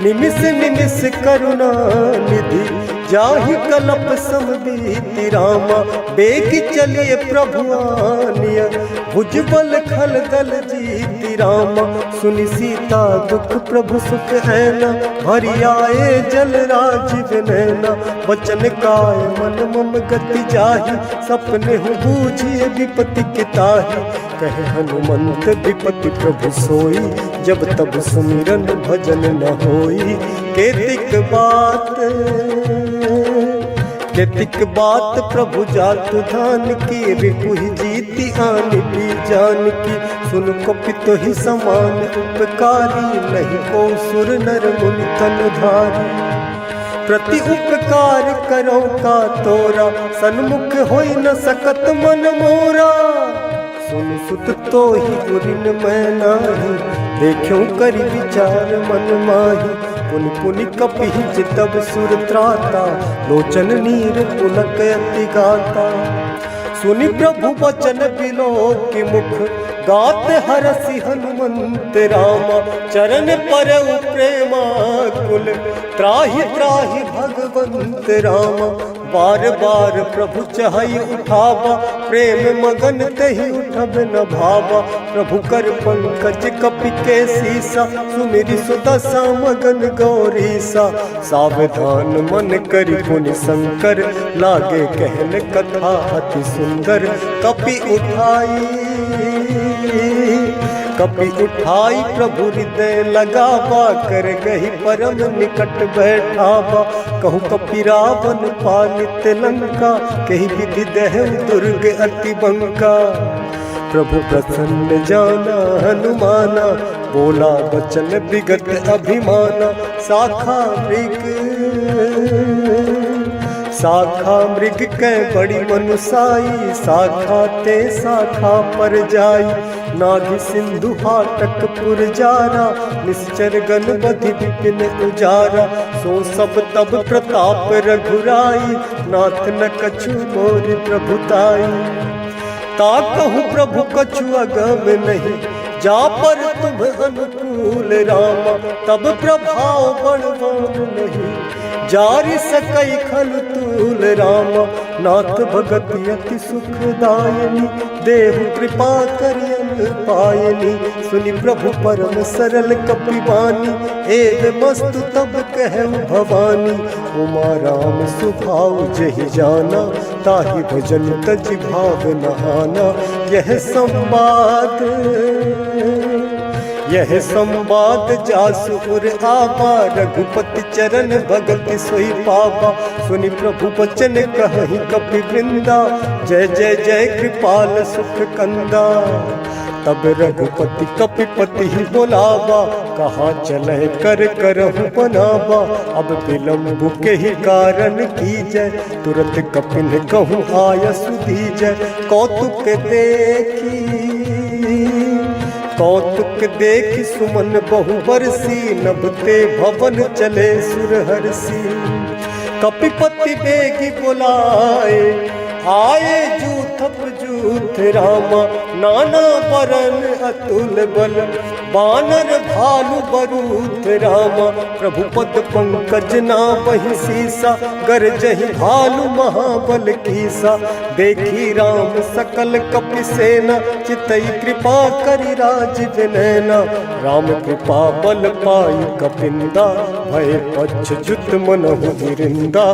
निमिष निमिष करुणा निधि, जाहि कलप समबीति रामा। बेग चलिए प्रभु आनिया, भुजबल खल दल जीति रामा। सुनि सीता दुख प्रभु सुख ऐना, भरि आए जल राजीव नैना। वचन काय मन मम गति जाहि, सपने हूँ बूझिए विपत्ति के ताहि। कहे हनुमंत विपत्ति प्रभु सोई, जब तब सुमिरन भजन न होई। केतिक बात प्रभु जातु धान की, रिपुहि जीति आनि भी जान की। सुन कपित ही समान उपकारी, नहीं को सुर नर मुनि तनुधारी। प्रति उपकार करो का तोरा, सन्मुख होई न सकत मन मोरा। सुन सुत तो ही गुरिन मैं नाही, देखूं करि विचार मन माही। पुनि पुनि कपिहि चितब सुर त्राता, लोचन नीर पुलक अति गाता। सुनि प्रभु वचन बिलोकि मुख, गात हरषि हनुमंत रामा। चरण परउ प्रेमा कुल, त्राहि त्राहि भगवंत रामा। बार बार प्रभु चाहि उठावा, प्रेम मगन तहि उठब न भावा। प्रभु कर पंकज कपि के सीसा, सुमिरि सुदशा मगन गौरीसा। सावधान मन करि पुनि शंकर, लागे कहन कथा अति सुंदर। कपि उठाई प्रभु हृदय लगावा, कर गही परम निकट बैठावा। कहु कपि रावण पालित लंका, कही विधि दहु दुर्ग अति बंका। प्रभु प्रसन्न जाना हनुमाना, बोला वचन विगत अभिमाना। शाखा मृग कै बड़ी मनुसाई, शाखा ते शाखा पर जाई। नाभि सिंधु हाटक पुरजारा, निश्चर गण बधि विपिन उजारा। सो सब तब प्रताप रघुराई, नाथ न कछु मोर प्रभुताई। ताकहु प्रभु कछु अगम नहीं, जा पर तुम अनुकूल रामा। तब प्रभाव बड़वान नहीं, जारि सकई खल तूल रामा। नाथ भगति अति सुखदायनी, देहु कृपा करियन पायनी। सुनि प्रभु परम सरल कपि बानी, एव मस्तु तब कहु भवानी। उमा राम सुभाउ जहि जाना, ताहि भजन तजि भाव नहाना। यह संवाद जासु उर आवा, रघुपति चरण भगति सोई पावा। सुनि प्रभु वचन कहहि कपि वृंदा, जय जय जय कृपाल सुख कंदा। तब रघुपति कपिपति ही बोलावा, कहा चले कर करहु बनावा। अब विलम्ब के ही कारण कीजय, तुरंत कपिन कहूँ आय सुधीजय। कौतुक देखि सुमन बहु बरसी, नभते भवन चले सुरहरसी। कपिपति बेगी बुलाए, आए जूथप जूथ रामा। नाना बरन अतुल बल, बानर भालु बरूथ रामा। प्रभु पद पंकज नावहि सीसा, गरजहि भालु महाबल कीसा। देखी राम सकल कपि सेना, चितई कृपा करि राजीव नैना। राम कृपा बल पाई कपिंदा, भय पच्छ जुत मनहु गिरिंदा।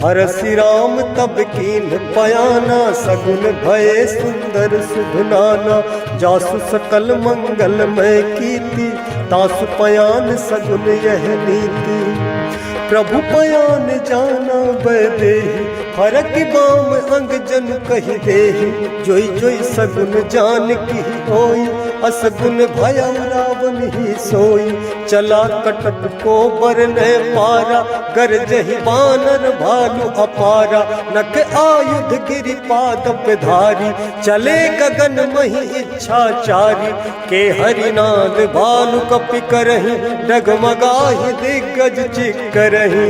हरसि राम तब कीन पयाना, सगुन भये सुंदर शुभ नाना। जासु सकल मंगलमय कीर्ति, तासु पयान सगुन यह नीति। प्रभु पयान जाना बैदेहि, फरक बाम अंग जन कहि देहि। जोई जोई सगुन जान की होई, असगुन भय रावण ही सोई। चला कटक को बरने पारा, गरजहि बानर भालु अपारा। नख आयुध गिरि पाद पे धारी, चले गगन मही इच्छाचारी। के हरिनाद भालु कपि करहि, डगमगाहि दिग्गज चिक्करहि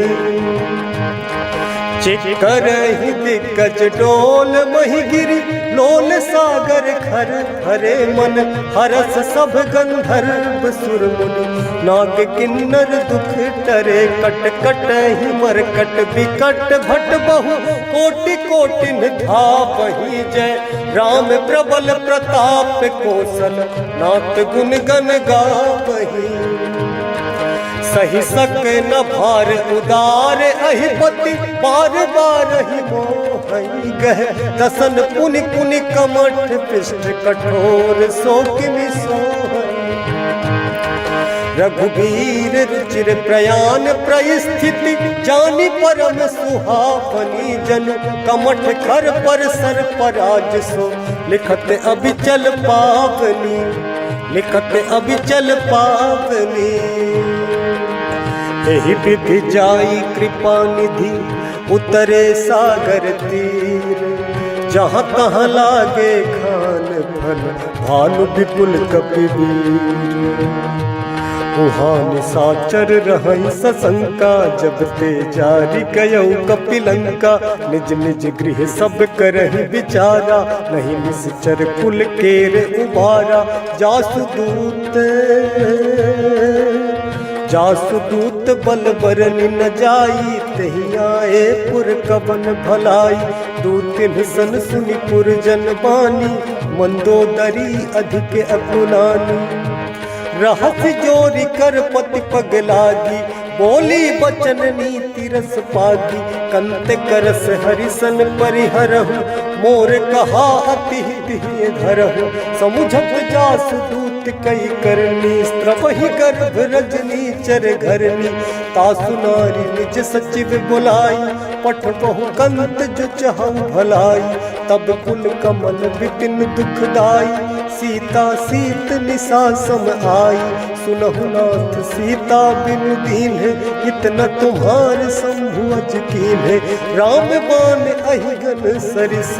दिग्गज डोल। मही गिरि लोल सागर खर, हरे मन हरस सब गंधर्व सुर मुनि। नाग किन्नर दुख टरे, कट कट ही मरकट विकट। भट बहु कोटि कोटिन धावहि जय, राम प्रबल प्रताप कौशल। नाथ गुण गण गावहि, सही सक न भार उदार। अहिपति बार बार ही मोहि गह, दसन पुनि पुनि कमठ पृष्ठ कठोर। सो किमि सोहै रघुबीर रुचिर प्रयाण परिस्थिति, जानि परम सुहावनी जन। कमठ खर पर सर पराज सो, लिखत अबिचल पावनी। एहि विधि जाई कृपा निधि, उतरे सागर तीर। जहाँ तहाँ लागे खान फल, भानु विपुल कपिवीर। उहाँ निशाचर रहै सशंका, जब ते जारी गयौ कपिलंका। निज निज गृह सब करहि विचारा, नहीं निश्चर कुल केर उबारा। जासु दूत बल बरनि न जाई, तही आए पुर कवन भलाई। दूतिन सन सुनि पुर जन बानी, मंदोदरी अधिक अकुलानी। रहस जोरी कर पति पग लागी, बोली बचन नीति रस पागी। कंत करस हरिसन परिहरहु, मोर कहा अति हित धरहु। समुझत जासु दूत कई करनी, स्त्रवहि गर्भ रजनी चर घरनी। तासु नारी निज सचिव बुलाई, पठबहु कंत जो चहु भलाई। तब कुल कमल विपिन दुखदाई, सीता सीत निशा सम आई। सुनहु नाथ सीता बिनु दीन्ह, इतना तुम्हार शंभु अज कीन्ह। राम बाण अहिगन सरिस,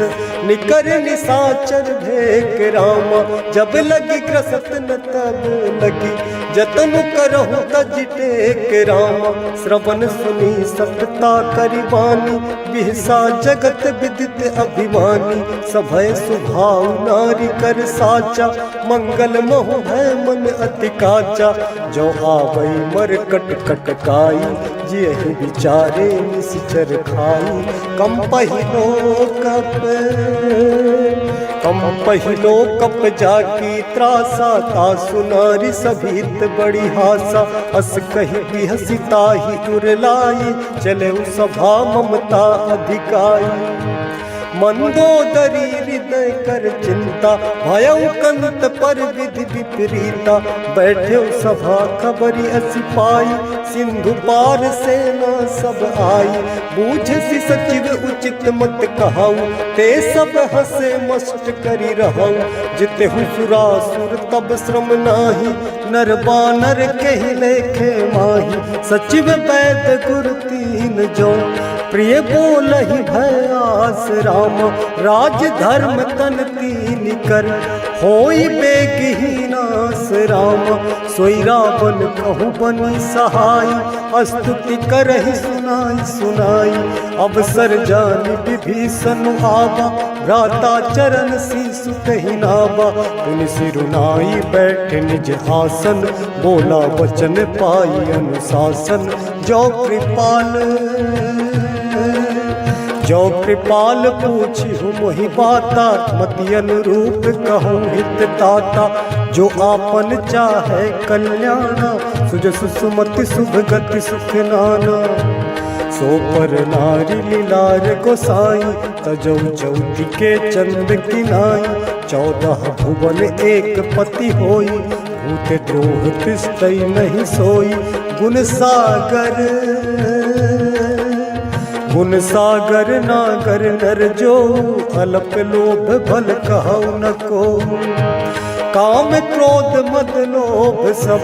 निकर निशाचर भेक रामा। जब लगी ग्रसत न तब लगी, जतन करहु तज टेक रामा। श्रवण सुनी सतता करि बानी, बिहसा जगत विदित अभिमानी। सभय सुभाव नारी कर साचा, मंगल महु भय मन अति काचा। जो आवई मर कट कट काई, जेहि विचारे निश्चर खाई। कम पहिलो कप जाकी त्रासा, तासु नारी सभीत बड़ी हासा। अस कहि बिहसी ताहि उर लाई, चले सभा ममता अधिकाई। मंदोदरी हृदय कर चिंता, भयउ कंत पर विधि विपरीता। बैठे सभा खबरी असी पाई, सिंधु पार सेना सब आई। बूझसी सचिव उचित मत कहाऊ, ते सब हसे मस्त करी रहऊ। जितेहु सुरासुर तब श्रम नाही, नर बानर कहि लेखे माही। सचिव वैद गुरु तीन जो, प्रिय बोलहि भयास राम। राज धर्म तन तीन कर, होई बेगहीनास राम। सोई रावण कहु बनी सहाय, स्तुति करहि सुनाई सुनाई। अवसर जानि विभीषण आवा, भ्राता चरण शीसु कहि नावा। पुनि सिरुनाई बैठ निज आसन, बोला वचन पाई अनुशासन। जो कृपाल पूछिहु मोहि बाता, मति अनुरूप कहूँ हित ताता। जो आपन चाहे कल्याणा, सुजसु सुमति शुभ गति सुख नाना। सो पर नारी लीलार गोसाई, तजौ चौथी के चंद किनाई। 14 भुवन एक पति होई, भूत द्रोह तिष्ठई नहीं सोई। गुण सागर नागर नर जो, अल्प लोभ भल कहु न को। काम क्रोध मद लोभ सब,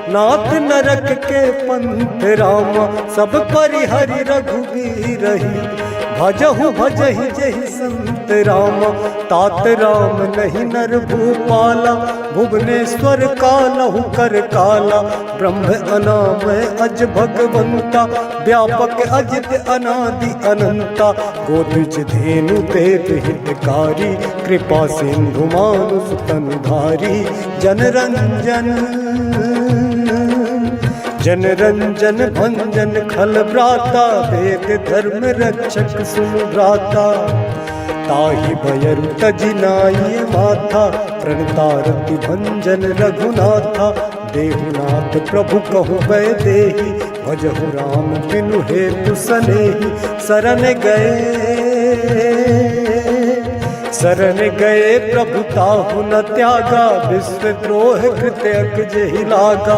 नाथ नरक के पंथ रामा। सब परिहरि रघुबीरहि, भजहु भजहि जहि संत रामा। तात राम नहीं नर भूपाला, भुवनेश्वर कालहु कर काला। ब्रह्म अनामय अज भगवंता, व्यापक अजित अनादि अनंता। गोद्विज धेनु देव हितकारी, कृपा सिंधु मानुष तनुधारी। जन रंजन भंजन खल भ्राता, वेद धर्म रक्षक सुभ्राता। ताहि भयरु तजि नाई माथा, प्रणतारति भंजन रघुनाथा। देहुनाथ प्रभु कहु वैदेही, भजहु राम बिनु हेतु सनेही। शरण गए प्रभु ताहु न त्यागा, विश्व द्रोह कृत्यक जेहि लागा।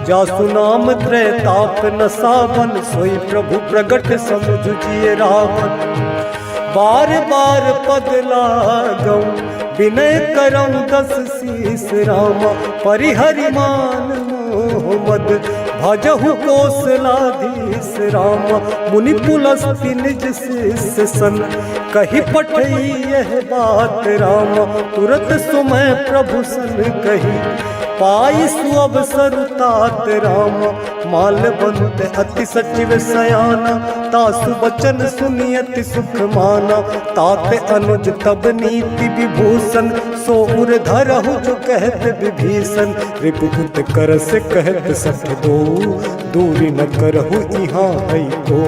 जासु नाम त्रैताप न सावन, सोई प्रभु प्रगट समुझ जिय रावण। बार बार पद लागऊं, विनय करऊं 10 शीस रामा। परिहरि मान मोह मद, भजहु कौशलाधीश रामा। मुनि पुलस्ति निज शिष्य सन, कही पठई यह बात रामा। तुरत सुमय प्रभु सन कही, पाई सुअवसर तात रामा। मालवंत अति सचिव सयाना, तासु बचन सुनियति सुख माना। तात अनुज तब नीति विभूषण, सो उर धरहु जो कहत विभीषण, रिपुपुत कर से कहत सठ दो, दूरी न करहु यहाँ है को।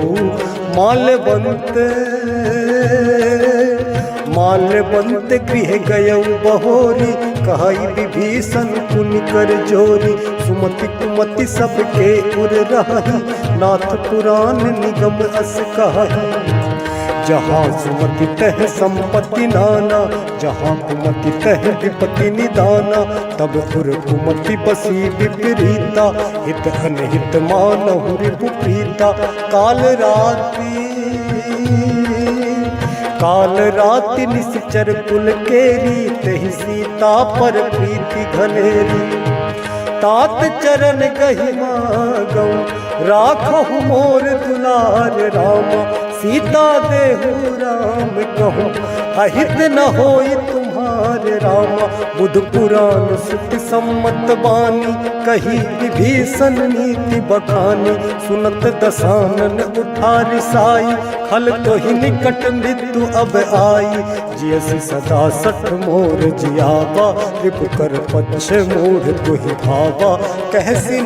माल्यवंत गृह गयौ बहोरी, कहाई विभीषण पुनि कर जोरी। सुमति कुमति सबके उर रही, नाथ पुराण निगम अस कहाई। जहाँ सुमति तह संपत्ति नाना, जहाँ कुमति तह विपत्ति निदाना। तब उर कुमति बसी विपरीता, हित अनहित मानहु रिपुप्रीता। काल राति निश्चर कुल केरी, तहि सीता पर प्रीति घनेरी। तात चरण गहि मागौ, राखहु मोर दुलार रामा। सीता देहु राम कहूँ, अहित न होई तुम्हारे रामा। बुध पुराण सुत सम्मत बानी, कही विभीषण नीति बखानी। सुनत दसानन उठा रिसाई, खल तो ही निकट मृत्यु अब आई। जियसि सदा सठ मोर जियावा, रिपु कर पक्ष मूढ़ तुहि भावा। कहसी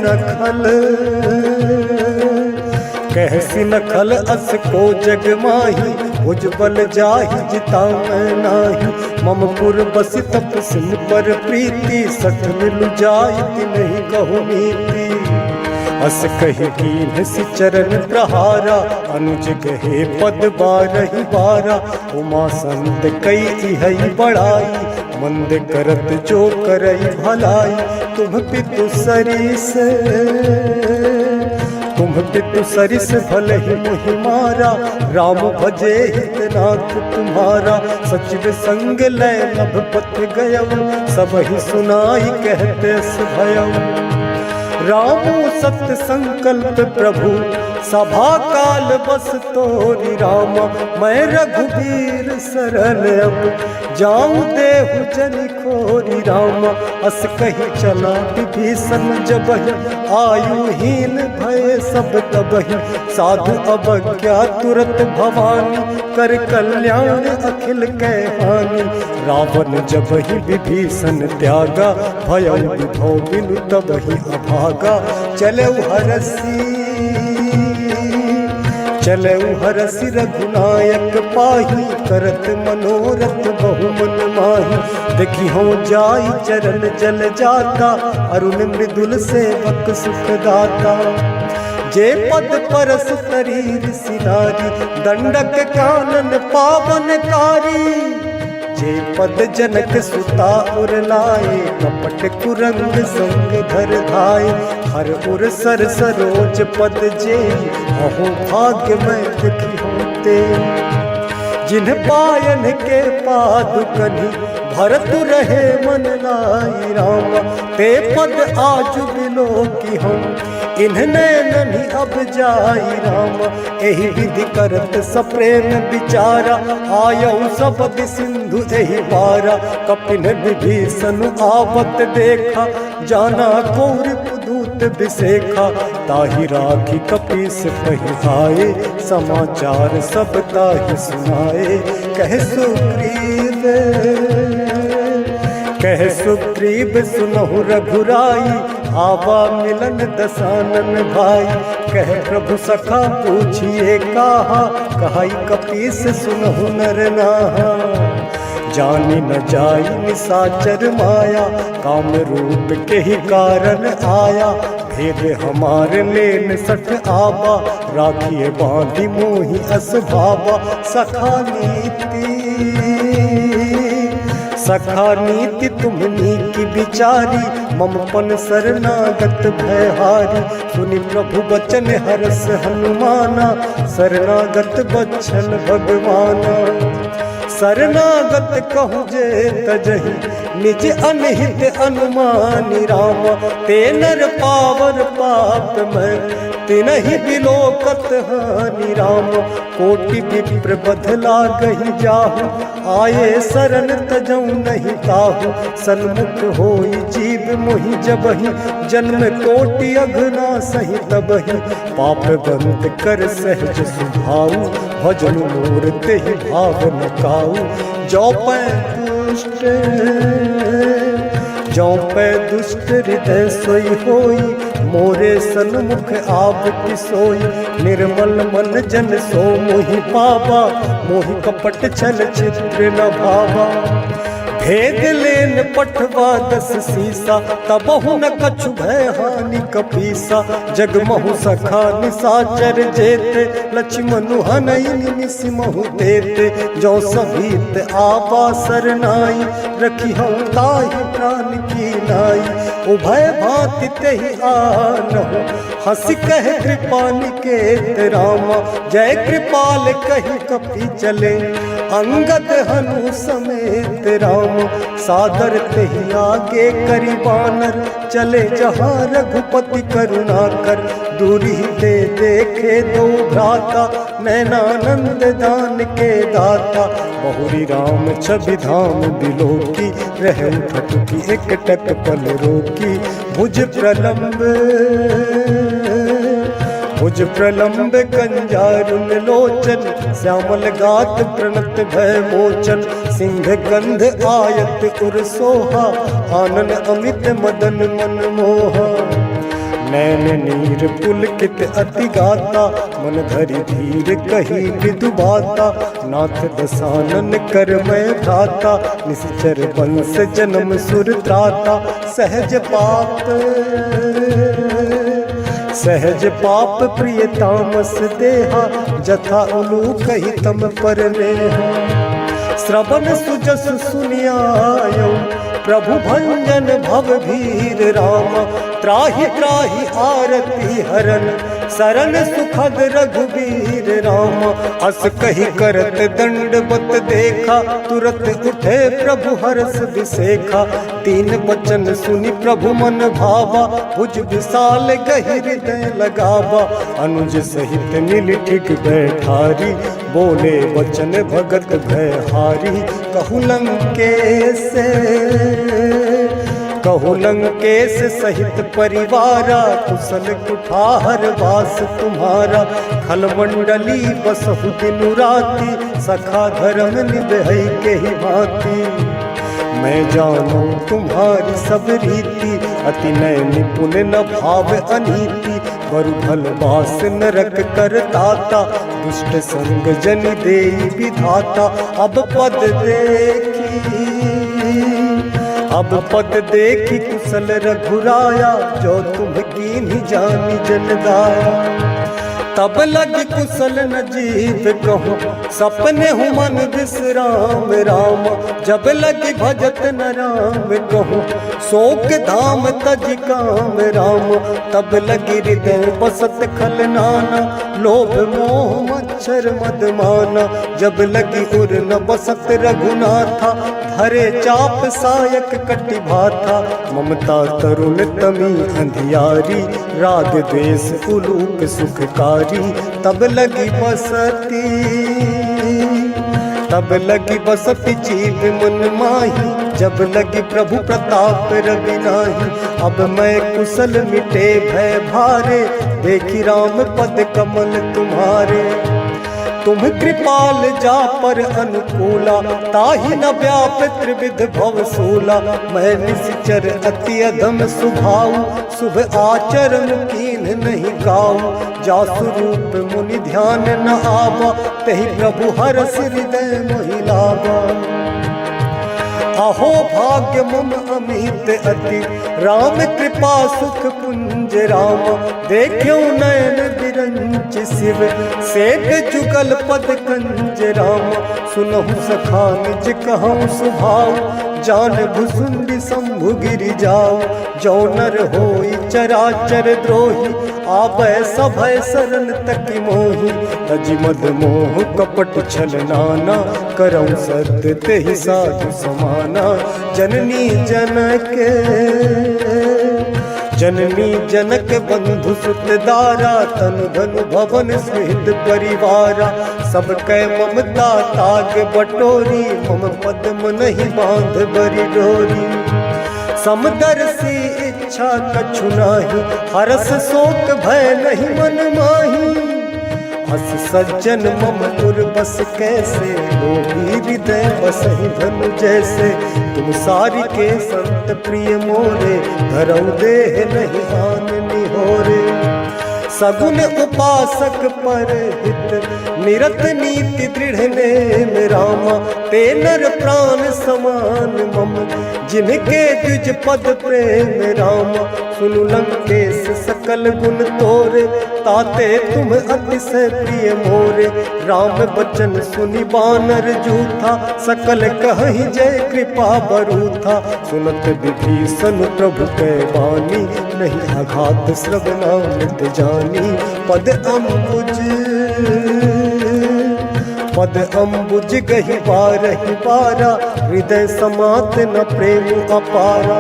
न खल अस को जग माही, भुजबल जाहि जिता मैं नाही। ममपुर बसि तपसिन पर प्रीति, सठ मिलु जाहि नहीं कहु नीति। अस कहि कीन्ह सि चरण प्रहारा, अनुज गहे पद बारहि बारा। उमा संत कई इहै बड़ाई, मंद करत जो करई भलाई। तुम पितु सरिस भले ही मुहि मारा, राम भजे हितनाथ तुम्हारा। सचिव संग लय नभ पथ गयऊ, सब ही सुनाई कहते भयऊ। रामो सत्य संकल्प प्रभु, सभा काल बस तोरी रामा। मैं रघुबीर शरण अब, जाऊं देहु जनि खोरी रामा। अस कही चला विभीषण जबहि, आयुहीन भय सब तबहि। साधु अवज्ञा तुरत भवानी, कर कल्याण अखिल कै हानि। रावण जबहि विभीषण त्यागा, भयउ विभव बिनु तबहि अभागा। चलऊ हरसि रघुनायक पाही, करत मनोरथ बहु मन माही। देखी हो जाई चरण जल जाता, अरुण मृदुल सेवक सुख दाता। जे पद परस शरीर सिनारी, दंडक कानन पावनकारी। जे पद जनक सुता उर लाए, कपट कुरंग संग धर धाय। हर उर सर सरोज पद जे, अहो भाग्य मैं देखी होते। जिन्ह पायन के पादुकनि, भरत रहे मन लाई रामा। ते पद आज बिलो की हम, इन्ह नैननि अब जाई रामा। एहि विधि करत सप्रेम विचारा, आयऊ सबद सिंधु एहि पारा। कपिन विभीषण आवत देखा, जाना कौर दूत बिसेखा। ताहि राखी कपीस पहि आए, समाचार सब ताहि सुनाए। कह सुग्रीव सुनहु रघुराई, आवा मिलन दसानन भाई। कह प्रभु सखा पूछिए काहा, कहाई कपीस सुनहु नर नाहा। जानी न जाई निसाचर माया, काम रूप के ही कारण आया। भेद हमारे लेन सठ आवा, राखिए बांधी मोहि अस भावा। सखा नीति तुम्हनी की बिचारी, ममपन शरणागत भयहारी। सुनि प्रभु बचन हरस हनुमाना, शरणागत बच्छल भगवाना। शरणागत कहूँ जे तजहि, निज अनहित अनुमानी रामा। ते नर पावर पाप मैं, तिनहि बिलोकत हानि राम, कोटि विप्र बदला गहि जाहु, आये शरण तजौ नहीं ताहु, सन्मुख होई जीव मोहि जबहि, जन्म कोटि अघना सहि तबहि, पाप बंद कर सहज सुभाऊ, भजन मोर तेहि भाव न काऊ, जो पै दुष्ट जो पै दुष्ट हृदय सोई होई, मोरे सन्मुख आप सोई, निर्मल मन जन सो मोहि पावा, मोहि कपट छल चित्र न भावा, भेद लेन पठवा 10 सीसा, तबहु न कछु भय हानि कपीसा, जगमहु सखा निसाचर जेते, लक्ष्मणु हनई निमिषमहु देते, जो सभीत आवा सरनाई, रखी हम ताहि प्राण की नाई, उभय भांति तेहि आनहु, हंसी कह कृपा निकेत रामा, जय कृपाल कहि कपि चले, अंगद हनु समेत राम, सादर तेहि आगे करि बानर, चले जहाँ रघुपति करुणा कर, दूरी ते देखे दो भ्राता, नैनानंद दान के दाता, बहुरी राम छवि धाम बिलोकी, रह उठकी एकटक पल रोकी, भुज प्रलंब कंजारुन लोचन, श्यामल गात प्रणत भय मोचन, सिंह गंध आयत उर सोहा, आनन अमित मदन मन मोहा, नैन नीर पुलकित अति गाता, मन धरि धीर कही विदु बाता, नाथ दसानन कर मैं भ्राता, निश्चर वंश जन्म सुर त्राता, सहज पाप प्रिय तामस देहा, जथा उलू कही तम पर नेहा, श्रवण सुजस सुनियायो, प्रभु भंजन भव भीर राम, त्राहि त्राहि आरती हरन, शरण सुखद रघुवीर राम, अस कही करत दंडवत देखा, तुरत उठे प्रभु हरस विसेखा, तीन वचन सुनि प्रभु मन भावा, भुज विशाल गहि हृदय लगावा, अनुज सहित मिल ठिक बैठारी, बोले वचन भगत भय हारी, कहु लंकेश सहित परिवारा, कुशल कुठार वास तुम्हारा, खलमंडली बसहु दिनु राती, सखा धर्म निभई के ही भांति, मैं जानू तुम्हारी सब रीति, अति नय निपुण न भाव अनीति, बरु भल बास नरक कर ताता, दुष्ट संग जन देई विधाता, अब पद देखी कुशल रघुराया, जो तुम कीन्ही जानी जन दाया, तब लगी कुशल न जीव कहूँ, सपने हूँ मन विश्राम राम, जब लगी भजत न राम कहूँ, शोक धाम तज काम राम, तब लगी हृदय बसत खल नाना, लोभ मोह मच्छर मदमाना, जब लगी उर न बसत रघुनाथा, हरे चाप सायक कटि भाथा, ममता तरुण तमी अंधियारी, राग द्वेष उलूक सुखकारी, तब लगी बसती जीव मन माही, जब लगी प्रभु प्रताप रवि नाही, अब मैं कुशल मिटे भय भारे, देखी राम पद कमल तुम्हारे, तुम कृपाल जा पर अनुकूला, ताहि न व्याप त्रिविध भव सूला, मैं निश्चर अति अधम सुभाऊ, शुभ आचरण कीन नहीं गाऊ, जासु रूप मुनि ध्यान न आवा, तहि प्रभु हरस हृदय मोहि लावा, अहो भाग्य मम अमित अति, राम कृपा सुख पुंज राम, देखो नयन बिरंच शिव, सेठ जुगल पद कंज राम, सुनहु सखा निज कहूँ सुभाऊ, जान भुसुंडी शंभु गिरि जाओ, जो नर होई चराचर द्रोही, आबै सभय शरण तक मोही, तजि मद मोह कपट छल नाना, करऊँ सत्य तेहि साधु समाना, जननी जनक जननी जनक बंधु सुत दारा, तनु धनु भवन सहित परिवारा। सब कै ममता ताग बटोरी, मम पद्म नहीं बांध बरी डोरी। समदर्शी इच्छा कछु नाही, हरस शोक भय नहीं मन माही। हस सज्जन मम पुर बस कैसे, लोभी हृदय बसहि धनु जैसे। तुम सारी के संत प्रिय मोरे, धरऊ देह नहीं हान निहोरे। सगुन उपासक पर हित, निरत नीति दृढ़ नेम रामा। ते नर प्राण समान मम, जिनके द्विज पद प्रेम रामा। सुनु लंकेश सकल गुण तोरे, ताते तुम अतिशय प्रिय मोरे। राम बचन सुनि बानर जूथा, सकल कहि जय कृपा बरूथा। सुनत विभीषण प्रभु कै वाणी, नहीं आघात श्रवणामृत जानी। पद अम्बुज गहि बारहि बारा, हृदय समात न प्रेम अपारा।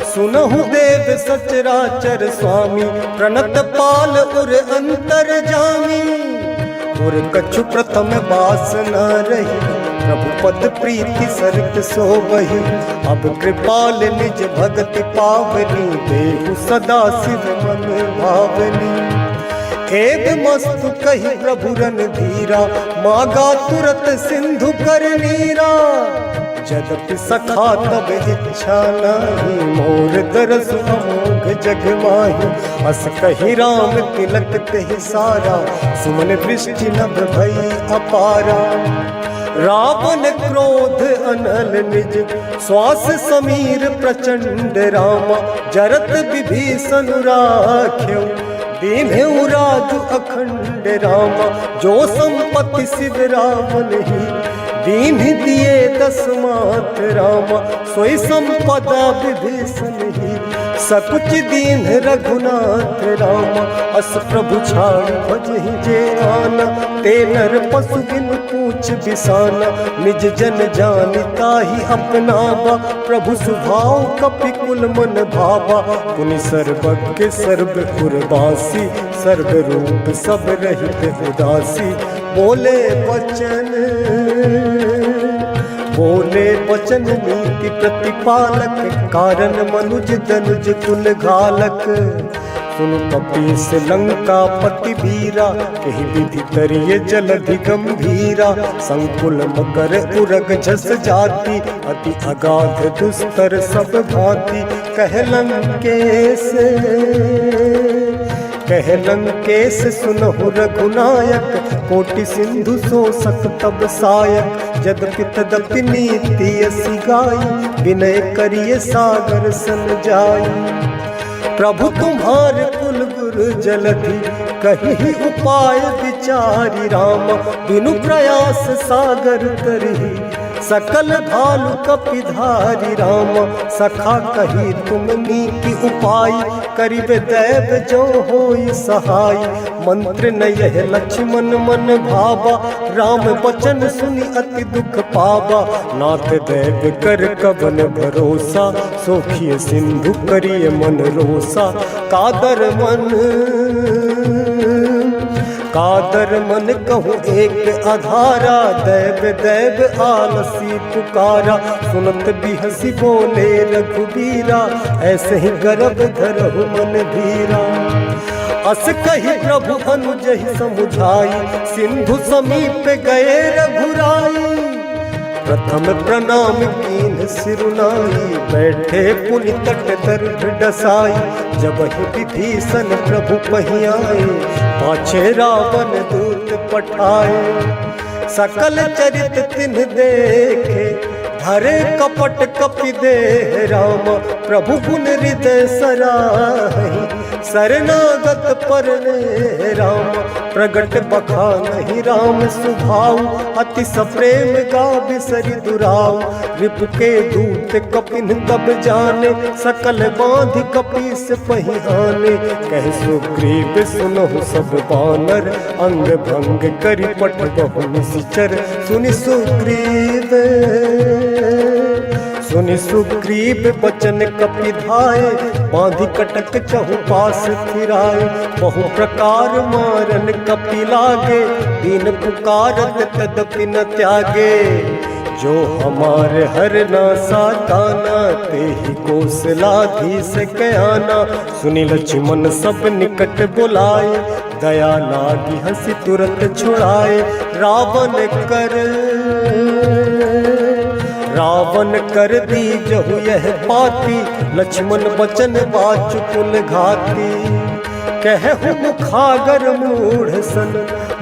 सुनहु देव सचराचर स्वामी, प्रणत पाल उर अंतर जामी। उर कछु प्रथम बास न रही, प्रभु पद प्रीति सरित सोबहि। अब कृपाल निज भगति पावनी, देहु सदा शिव मन भावनी। एक मस्तु कही प्रभु रणधीरा, मागा तुरत सिंधु कर नीरा। जदपि सखा तब इच्छा नहीं, मोर दरस अमोघ जग माही। अस कही राम तिलक तेहि सारा, सुमन वृष्टि नभ भई अपारा। रावण क्रोध अनल निज, श्वास समीर प्रचंड रामा। जरत विभीषण राख्यो, दीन्हु राजु अखंड रामा। जो संपत्ति शिव रावण ही, दीन्ह दिए दस मात रामा। सोई संपदा विभीषण ही, सकुच दीन्ह रघुनाथ रामा। अस प्रभु छाड़ भजहि जे आना, ते नर पशु बिनु पूछ बिसाना। निज जन जानिता ही अपनावा, प्रभु सुभाव कपि कुल मन भावा। पुनि सर्वज्ञ सर्व उर्वासी, सर्व रूप सब रहित उदासी। बोले वचन नीति प्रतिपालक, कारण मनुज दनुज कुल घालक। सुनु कपीस लंका पति वीरा, कही विधि तरिये जलधि गंभीरा। संकुल मकर उरग झस जाति, अति अगाध दुस्तर सब भांति। कहलन केस सुनहु रघुनायक, कोटि सिंधु शोषक तब सायक। यद्यपि तदपि नीति असी गाई, विनय करिए सागर सन जाई। प्रभु तुम्हारे कुल गुरु जलधि, कही उपाय विचारी रामा। बिनु प्रयास सागर तरही, सकल भालु कपिधारी रामा। सखा कही तुम नीति उपाय, करिबे दैव जो होई सहाय। मंत्र न यह लक्ष्मण मन भावा, राम बचन सुनि अति दुख पावा। नाथ दैव कर कवन भरोसा, सोखिए सिंधु करिए मन रोसा। कादर मन कहूँ एक आधारा, दैव दैव आलसी पुकारा। सुनत बिहसी बोले रघुबीरा, ऐसे ही गर्भ धरहु मन धीरा। अस कही प्रभु अनुजहि समुझाई, सिंधु समीप गए रघुराई। प्रथम प्रणाम कीन्ह सिरुनाई, बैठे पुनि तट दर्भ डसाई। जब विभीषण प्रभु पहि आए, पाछे रावण दूत पठाए। सकल चरित तिन्ह देखे, धरे कपट कपि देह रामा। प्रभु गुण हृदय सराहि, शरणागत परने रामा। प्रगट बखानहि राम सुभाव, अति सप्रेम गावि सरि दुराव। रिपु के दूत कपिन तब जाने, सकल बांधि कपीस पहियाने। कह सुग्रीव सुनहु सब बानर, अंग भंग करि पट बहु निश्चर। सुनि सुनि सुग्रीव बचन कपि धाये, बांधि कटक चहुपास फिराए। बहु प्रकार मारन कपि लागे, दीन पुकारत तदपि न त्यागे। जो हमारे हर नासा काना, ते ही कौशलाधीश कयाना। सुनि लक्ष्मण सब निकट बुलाए, दया लागी हंसी तुरंत छुड़ाए। रावण कर दी जहु यह पाती, लक्ष्मण बचन बाचु कुल घाती। कहु मुखागर मूढ़ सन,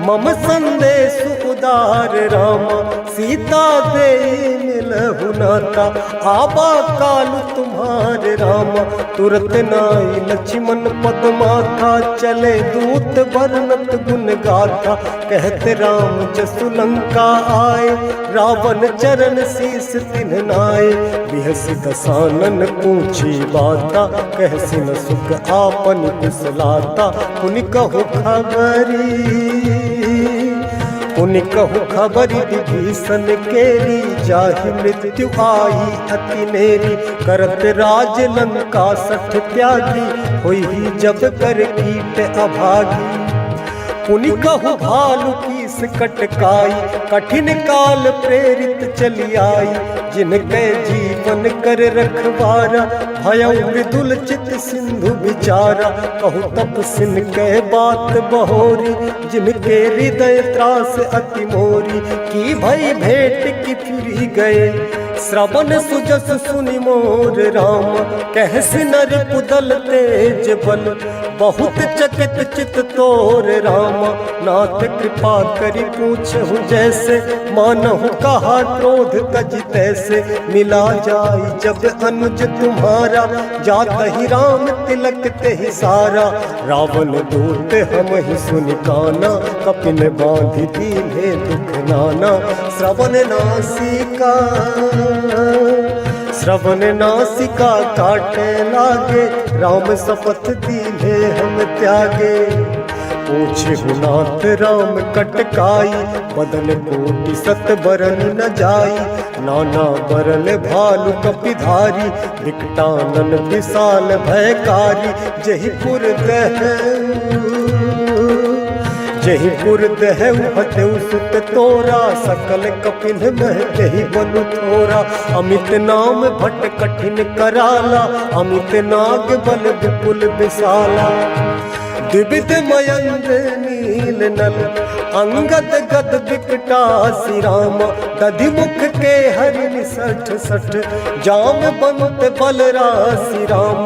मम संदेश उदार रामा। सीता दे मिलहु नाता, आबा कालु तुम्हारे रामा। तुरत नाई लक्ष्मण पद माथा, चले दूत वर्णत गुण गाथा। कहते राम जसु लंका आए, रावण चरण शीस तिन्ह नाए। बिहसि दसानन पूछी बाता, कहसि न सुख आपन कुशलाता। पुनि कहु खबरी विभीषण केरी, जाहि मृत्यु आई अति नेरी। करत राज लंका सठ त्यागी, होई ही जब कर कीट अभागी। पुनि कहु भालु कीस कटकाई, कठिन काल प्रेरित चली आई। जिनके जीवन कर रखवारा, भयउ मृदुल चित सिंधु विचारा। कहु तपसिन कह बात बहोरी, जिनके हृदय त्रास अति मोरी। की भई भेंट की फिरी गए, श्रवण सुजस सुनि मोर राम। कहसि नर कुदल तेज बल, बहुत चकित चित तोर राम। नाथ कृपा करि पूछहु जैसे, मानहु कहा क्रोध तज तैसे। मिला जाई जब अनुज तुम्हारा, जात ही राम तिलक तेहि सारा। रावण दूत हम ही सुनि काना, कपिन बांधि दीन्हे दुख नाना। श्रवण नासिका काटे लागे, राम शपथ दीन्हे हम त्यागे। पूछहु नाथ राम कटकाई, बदन कोटि सत बरन न जाई। नाना बरल भालु कपिधारी, विकटानन विशाल भयकारी। जहिपुर दहु हतेउ सुत तोरा, सकल कपिन महतेहि बनु थोरा। अमित नाम भट कठिन कराला, अमित नाग बल विपुल विशाला। द्विविध मयंद्र नील नल, अंगद गद विकटासी राम। दधि मुख के हरिनि सठ सठ, जाम बंत बलरासी राम।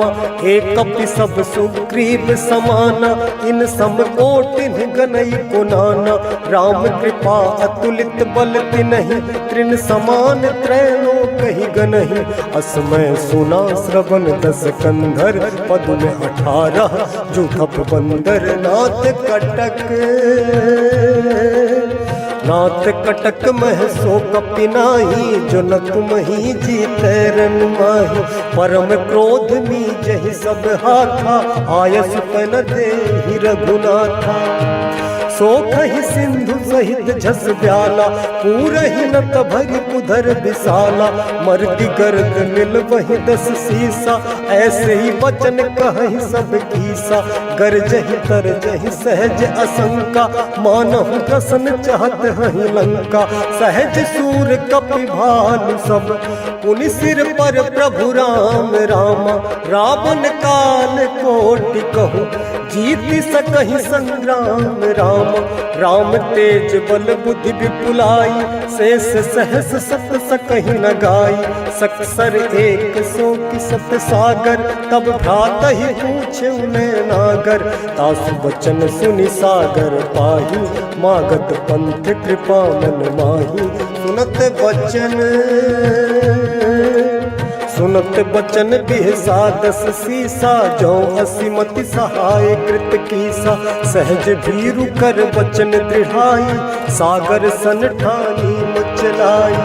एक कपि सब सुग्रीव समाना, इन सम कोटिन गनई को नाना। राम कृपा अतुलित बल तिन्हि, तृण समान त्रैलोक ही गनहि। असमय सुना श्रवण दस कंधर, पद में 18 जो थप बंदर। नाथ कटक मह सो कपि नाही, जो न तुम ही जीते रन माही। परम क्रोध मीजहि सब हाथा, आयस तन देहि रघुनाथा। सो कहि सिंधु सहित झस ब्याला, पूरहि नत भरि कुधर विशाला। मर्दि गर्द मिल वही 10 सीसा, ऐसे ही वचन कहहि सब कीसा। गरजहि तरजहि सहज असंका, मानहु प्रसन्न चाहत हहि लंका। सहज सूर कपि भालु सब, पुनि सिर पर प्रभु राम रामा। रावण काल कोटि कहु, जीति सकहि संग्राम राम। राम तेज बल बुद्धि विपुलाई, शेष सहस सत सकहि न गाई। सकसर 100 की सत सागर, तब भ्रातहि पूछे नागर। तासु वचन सुनि सागर पाही, मागत पंथ कृपा मन माही। सुनत बचन बिहसा 10 सीसा, जो असीमति सहाय कृत कीसा। सहज भीरु कर बचन दृढ़ाई, सागर सन ठानी मचलाई।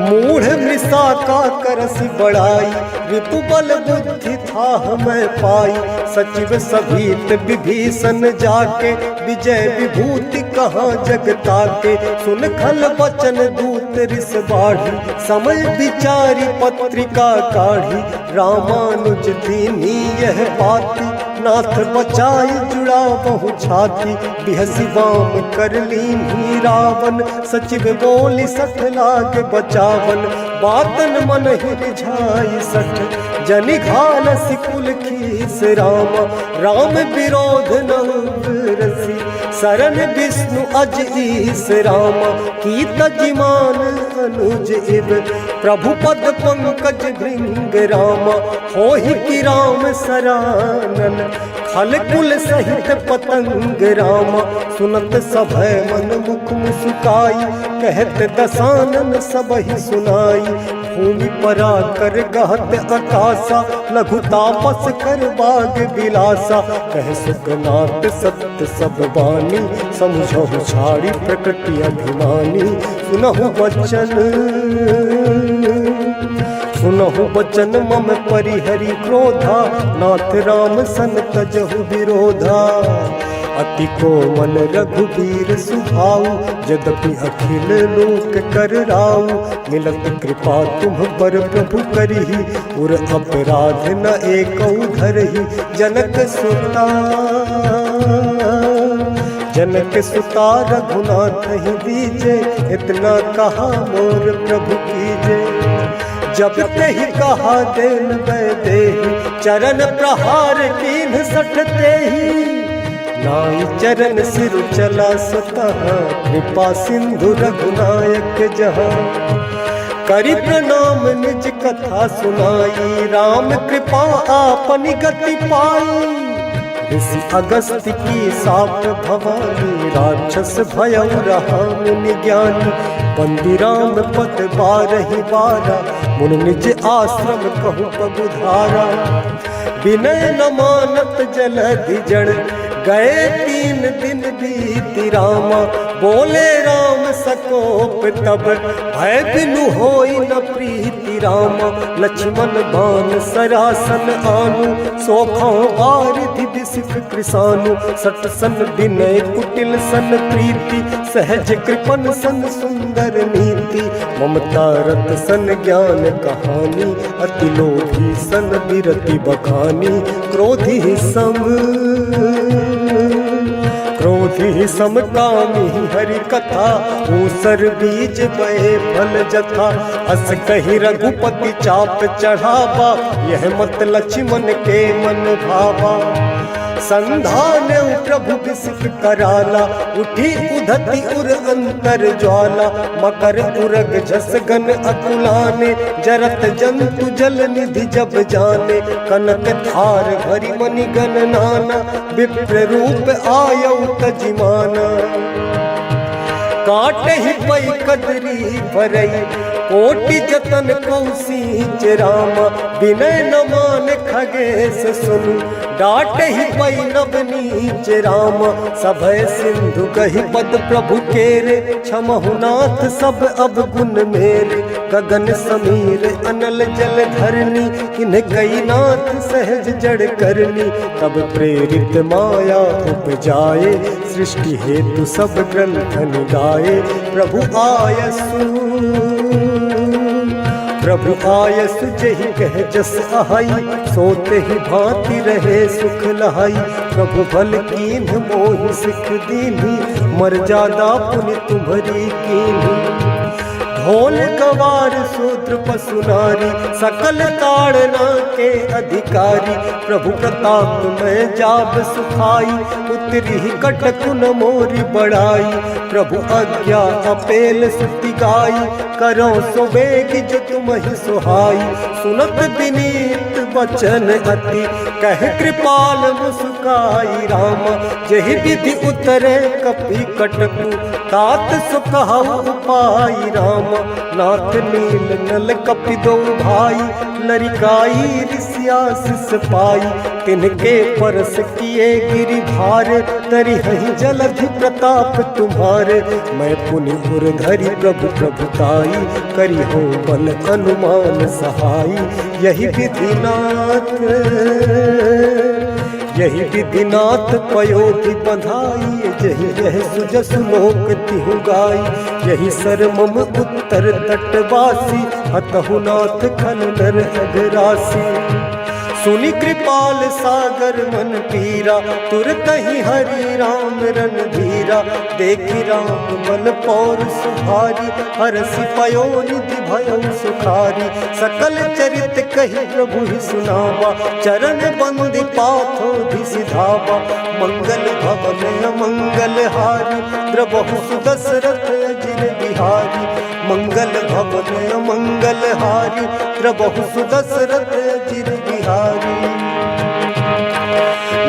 मूढ़ मृषा का करसि बड़ाई, रिपु बल बुद्धि थाह मैं पाई। सचिव सभीत विभीषण जाके विजय विभूति कहाँ जगता के। सुन खल बचन दूत रिस बाढ़ी समय विचारी पत्रिका काढ़ी। रामानुज दीनी यह बाती नाथ बचाई जुड़ा बहु छाती। बिहसी वाम कर लीन्ही रावण सचिव बोली सठ लाग बचावन। बातन मन हिरिझाई सठ जनि घाल सिकुल खीस रामा। राम विरोध न रसी शरण विष्णु अज ईस रामा। की तजिमान अनुज इव प्रभु पद पंकज भृंग रामा। होहि कि राम सरानन खल कुल सहित पतंग रामा। सुनत सभय मन मुख मुस्काई कहत दसानन सबहि सुनाई। भूमि परा कर गहत आकाशा लघु तापस कर बाग विलासा। कह सुखनाथ सत्य सब बानी समझहु छाड़ी प्रकृति अभिमानी। सुनहु बचन मम परिहरि क्रोधा। नाथ राम सन तजहु विरोधा। अति कोमल रघुबीर सुभाऊ यद्यपि अखिल लोक कर राऊ। मिलत कृपा तुम पर प्रभु करही उर अपराध न एकौ धरही। जनक सुता रघुनाथ ही दीजे इतना कहा मोर प्रभु कीजे। जब तेहि कहा देन देहि चरण प्रहार कीन्ह सठ तेहि। नाई चरण सिर चला सतः कृपा सिंधु रघुनायक जहाँ। करि प्रणाम निज कथा सुनाई राम कृपा आपन गति पाई। ऋषि अगस्त्य की साप भवानी राक्षस भयउ रहा मुनि ज्ञानी। बंदी राम पद बारहि बारा मुन निज आश्रम कहु पगुधारा। विनय न मानत जलधि जड़ गए 3 दिन बीती रामा। बोले राम सकोप तब भय बिनु होई न प्रीति रामा। लक्ष्मण बान सरासन आनु सोखौ वारिधि बिसिख कृसानु। सट सन विनय कुटिल सन प्रीति सहज कृपन सन सुंदर नीति। ममता रत सन ज्ञान कहानी अति लोभी सन विरति बखानी। क्रोधी समकामी हरि कथा ऊसर बीज बहे फल जथा। अस कही रघुपति चाप चढ़ावा यह मत लक्ष्मण के मन भावा। संधान प्रभु बिसिक कराला उठी उधति उर अंतर ज्वाला। मकर उरग जस गन अकुलाने जरत जंतु जल निधि जब जाने। कनक धार भरी मणि गण नाना विप्र रूप आयौ तजिमाना। काटे ही पई कदरी भरई कोटि जतन कौसीच रामा। विनय न मान खगेश सुनु डाटे ही पई नव नीच रामा। सभय सिंधु कही पद प्रभु केरे क्षमहु नाथ सब अब गुण मेरे। गगन समीर अनल जल धरनी इन्ह कई नाथ सहज जड़ करनी। तब प्रेरित माया उपजाए सृष्टि हेतु सब ग्रंथ निगाए। प्रभु आयसु जेहि कह जस आहाई सोते ही भांति रहे सुख लहाई। प्रभु भल कीन्ह मोहि सिख दीन्ही मर्यादा पुनि तुम्हरी कीन्ही। ढोल गवार शूद्र पशु नारी सकल ताड़ना के अधिकारी। प्रभु प्रताप में जाब सुखाई उतरी कटकुन मोरी बड़ाई। प्रभु आज्ञा अपेल सुति गाई करो सो बेग जो तुम्हि सुहाई। सुनत विनीत वचन अति कह कृपाल मुस्काई रामा। जहि विधि उतरे कपि कटकु तात सुखहु उपाई रामा। नाथ नील नल कपि दो भाई लरिकाई ऋषियासिस पाई, तिनके परस किए गिरिभार, तरि हहीं जलधि प्रताप तुम्हारे। मैं पुनि उर धरि प्रभु प्रभुताई, करी हो बल अनुमान सहाई। यही विधिनाथ यही विधिनाथ पयोधि बंधाई, जही यह सुजस लोक तिहु गाई। यही सर मम उत्तर तटवासी, हतहु नाथ खल नर अघरासी। सुनि कृपाल सागर मन पीरा, तुरत ही हरि राम रणधीरा। देखि राम बल पौर सुभारी, हरसि पयो निधि भयो सुखारी। सकल चरित कहि प्रभु ही सुनावा, चरण बंदि पाथो सिधावा। मंगल भवन अमंगल हारी, द्रबहु सुदशरथ अजिर बिहारी। मंगल भवन अमंगल हारी, द्रबहु सुदशरथ अजिर बिहारी।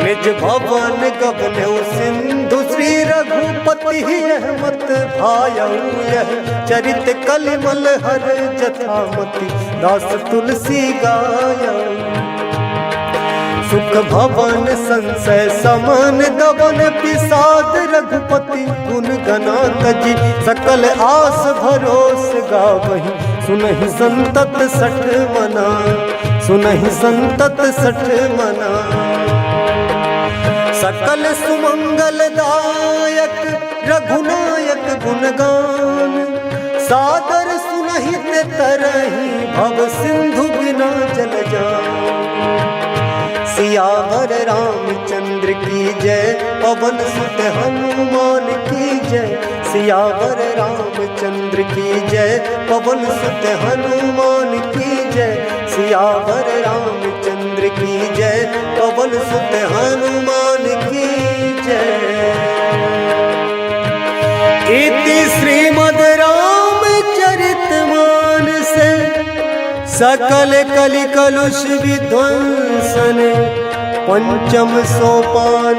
निज भवन गबनौ सिंधु, श्री रघुपति यह मत भायऊ। यह चरित कलिमल हर जथामति, दास तुलसी गायऊ। सुख भवन संशय समन दबन, पिसाद रघुपति गुण गना तजी। सकल आस भरोस गावही, सुनहि संतत सठ मना। सुनहि संतत सठ मना। सकल सुमंगल दायक रघुनायक गुणगान, सादर सुनहि ते तरहि, भव सिंधु बिना जल जान। सियावर रामचंद्र की जय, पवन सुत हनुमान की जय। सियावर रामचंद्र की जय, पवन सुत हनुमान की जय। सियावर रामचंद्र की जय, पवन सुत हनुमान की जय। इति श्रीमद् रामचरितमानस, सकल कलि कलुष विध्वंसन। पंचम सोपान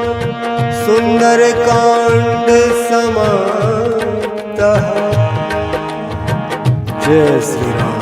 सुंदर कांड समाप्त। जय श्री राम।